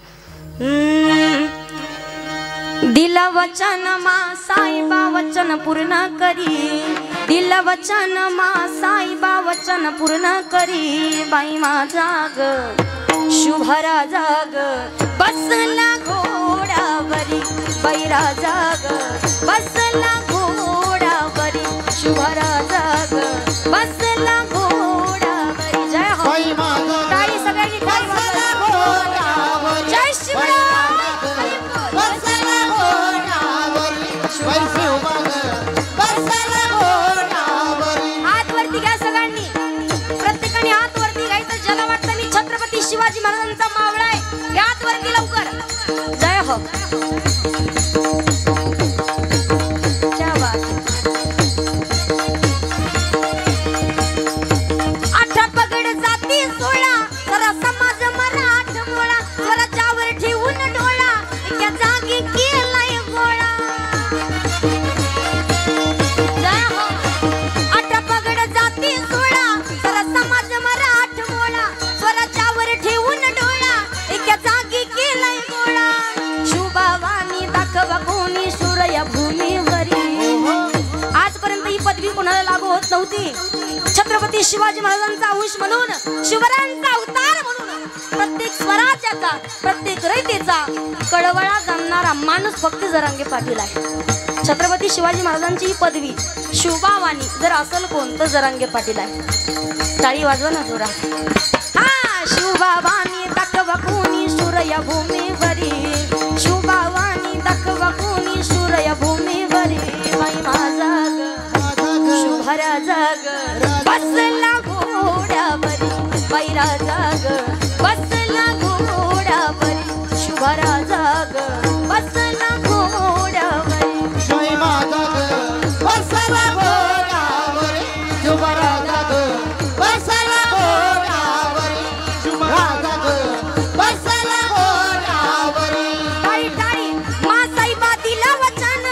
दिला वचन मा साईबा वचन पूर्ण करी, दिला वचन मा साईबा वचन पूर्ण करी. बाई माझा ग शुभरा जाग बसला घोडावरी, बैरा जाग बसला घोडावरी, शुभरा जाग बसला घोडावरी. जय हो, टाळी सगळ्यांनी टाळी वाजवा. जय शिवराय. हात वरती घ्या सगळ्यांनी, प्रत्येकाने हात वरती घ्यायचं. ज्याला वाटतं मी छत्रपती शिवाजी महाराजांचा मावळा आहे, हात वरती लवकर. जय हो. क्या बात. 18 पगड जाती 16, जरा समाज मराठ मोळा, स्वराज्यावर ठेवून डोळा, एका जागी केलाय गोळा. जय हो. 18 पगड जाती 16, जरा समाज मराठ मोळा, स्वराज्यावर ठेवून डोळा, एका जागी केलाय गोळा. शुभावानी दाखवा कोणी शूर या भूमीवरी. आजपर्यंत ही पदवी कोणाला लागू होत नव्हती. छत्रपती शिवाजी महाराजांचा अंश म्हणून, शिवरायांचा अवतार म्हणून, प्रत्येक स्वराज्याचा, प्रत्येक रयतेचा कळवळा जाणणारा माणूस फक्त जरांगे पाटील आहे. छत्रपती शिवाजी महाराजांची ही पदवी शुभावानी जर असल कोण तर जरांगे पाटील आहे. टाळी वाजवा ना जोरा. हा शिवबाबांनी दाखवा कोणी सूर्य भूमीवरी, शिवबाबांनी दाखवा कोणी सूर्य भूमीवरी. बाई माझा ग शुभरा जाग बसला घोड्यावरी, बैरा जाग बसला घोड्यावरी, शुभरा जाग बसला घोड्यावरी. बाई माझा ग बसला घोड्यावरी, शुभरा जाग बसला घोड्यावरी, शुभरा जाग बसला घोड्यावरी. टाळी टाळी मासाईबा दिला वचन,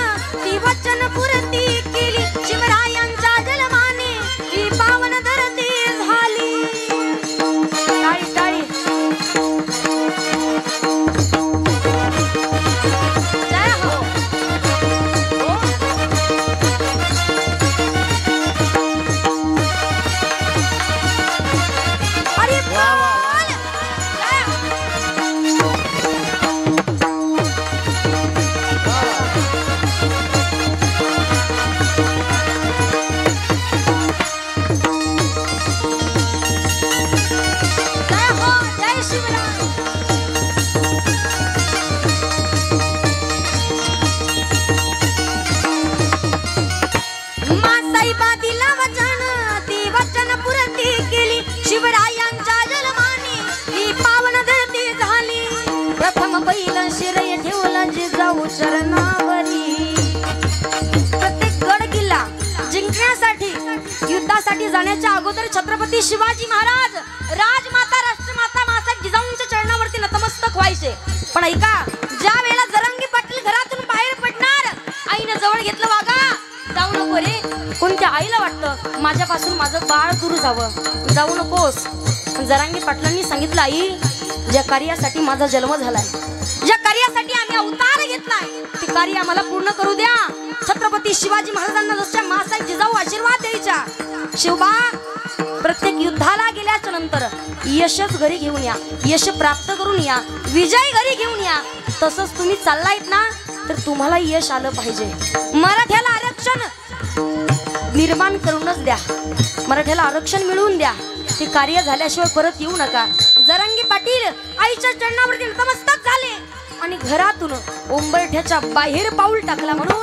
ती वचन पूर्ती केली. शिवरायांच्या जन्माने ही पावन धरती झाली. टाळी टाळी जय हो. हो. अरे बोल. जय हो. जय हो. जय शिवराय. मासाईबा दिला वचन, ती वचन पूर्ती केली. शिवरायांच्या जन्माने ही पावन धरती झाली. प्रथम पहिलं शिरय ठेवलं जिजाऊ चरणावरी. प्रत्येक गड किल्ला जिंकण्यासाठी युद्धासाठी जाण्याच्या अगोदर छत्रपती शिवाजी महाराज राजमाता राष्ट्रमाता मासाहेब जिजाऊंच्या चरणावरती नतमस्तक व्हायचे. पण ऐका, ज्या वेळेला जरांगी पाटील घरातून बाहेर पडणार, आईनं जवळ घेतलं, वागा जाऊ नको रे. कोणत्या आईला वाटतं माझ्यापासून माझं बाळ दूर जावं, जाऊ नकोस. पण जरांगी पाटलांनी सांगितलं, आई ज्या कार्यासाठी माझा जन्म झालाय, ज्या कार्यासाठी आम्ही अवतार घेतलाय, ते कार्य आम्हाला पूर्ण करू द्या. छत्रपती शिवाजी महाराजांना जसं मासाहेब जिजाऊ आशीर्वाद द्यायच्या. शिवबा प्रत्येक युद्धाला गेल्याच्या नंतर यशच घरी घेऊन या, यश प्राप्त करून या, विजय घरी घेऊन या. तसंच तुम्ही चाललायत ना, तर तुम्हाला यश आलं पाहिजे. मराठ्याला आरक्षण निर्माण करूनच द्या, मराठ्याला आरक्षण मिळवून द्या. ते कार्य झाल्याशिवाय परत येऊ नका. जरांगी पाटील आईच्या चरणावरती नतमस्तक झाले आणि घरातून उंबरठ्याच्या बाहेर पाऊल टाकला. म्हणून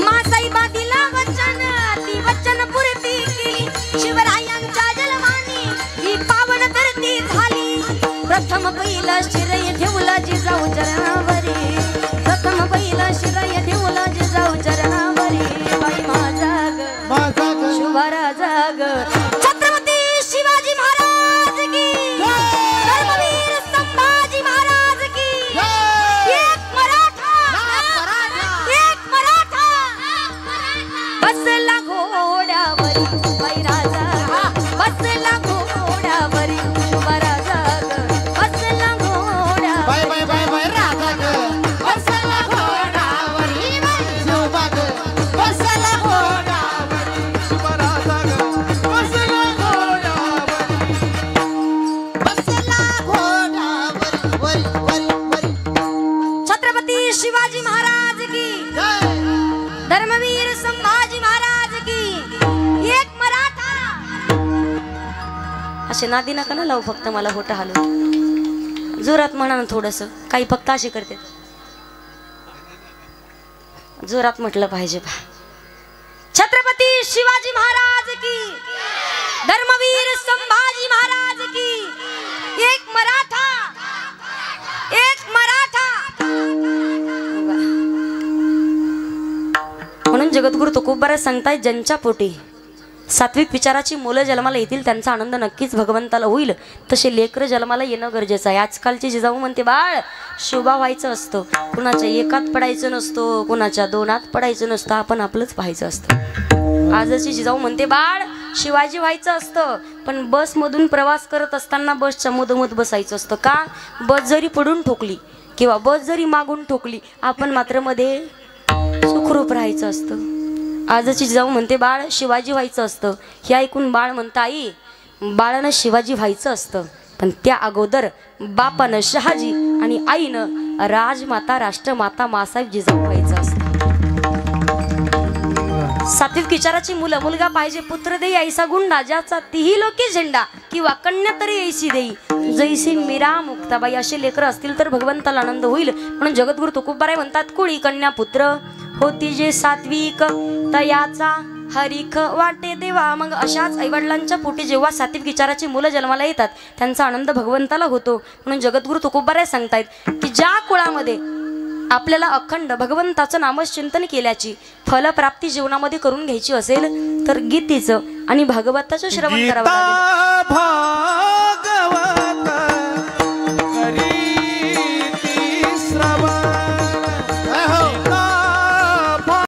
मासाईबा दिला वचन, ती वचन पूर्ती केली. शिवरायांच्या जन्माने ही पावन धरती झाली. प्रथम पहिलं शिरय ठेवलं जिजाऊ चरणावरी, प्रथम पहिलं शिरय ठेवलं जिजाऊ चरणावरी. बाई माझा ग शुभरा जाग छत्रपती शिवाजी महाराज की, धर्मवीर संभाजी महाराज की. एक मराठा, एक मराठा बसला घोड्यावरी, बैरा जाग बसला घोड्यावरी, शुभरा जाग बसला घोड्यावरी. बाय बाय बाय बाय राजा ग बसला घोड्यावरी, शुभा ग बसला घोड्यावरी, शुभरा जाग बसला घोड्यावरी, बसला घोड्यावरी, वरी वरी वरी. छत्रपती शिवाजी महाराज की, जय. धर्मवीर संभाजी महाराज की. एक मराठा. असे नादी नका ना लावू, फक्त मला होता हालू. जोरात म्हणा ना थोडस, काही फक्त असे करते. जोरात म्हटलं पाहिजे पा. छत्रपती शिवाजी महाराज की, धर्मवीर संभाजी महाराज की. एक मराठा, एक मराठा. म्हणून जगद्गुरु तुकोबाराज सांगतायत, ज्यांच्या पोटी सात्विक विचाराची मुलं जन्माला येतील त्यांचा आनंद नक्कीच भगवंताला होईल. तसे लेकर जन्माला येणं गरजेचं आहे. आजकालची जिजाऊ म्हणते, बाळ शोभा व्हायचं असतं, कुणाच्या एकात पडायचं नसतो, कुणाच्या दोनात पडायचं नसतं, आपण आपलंच पाहायचं असतं. आजची जिजाऊ म्हणते, बाळ शिवाजी व्हायचं असतं, पण बसमधून प्रवास करत असताना बसच्या मधोमध बसायचं असतं. का? बस जरी पडून ठोकली किंवा बस जरी मागून ठोकली, आपण मात्र मध्ये सुखरूप राहायचं असतं. आजची जिजाऊ म्हणते, बाळ शिवाजी व्हायचं असतं. हे ऐकून बाळ म्हणतं, आई बाळानं शिवाजी व्हायचं असतं, पण त्या अगोदर बापानं शहाजी आणि आईनं राजमाता राष्ट्रमाता मासाहेब जिजाऊ व्हायचं असतं. सात्विक विचाराची मुलं, मुलगा पाहिजे पुत्र देई ऐसा गुंडा, ज्याचा तिही लोके झेंडा, किंवा कन्या तरी ऐशी देई जैसी मीरा मुक्ताबाई. असे लेकरं असतील तर भगवंताला आनंद होईल. म्हणून जगद्गुरु तुकोबाराय म्हणतात, कुळी कन्या पुत्र होती जे सात्विक, तयाचा हरिख वाटे देवा. मग अशाच आईवडिलांच्या पोटी जेव्हा सात्विक विचाराची मुलं जन्माला येतात त्यांचा आनंद भगवंताला होतो. म्हणून जगद्गुरु तुकोबाराय सांगतायत की ज्या कुळामध्ये आपल्याला अखंड भगवंताचं नामचिंतन केल्याची फलप्राप्ती जीवनामध्ये करून घ्यायची असेल तर गीतेचं आणि भागवताचं श्रवण करावं लागेल.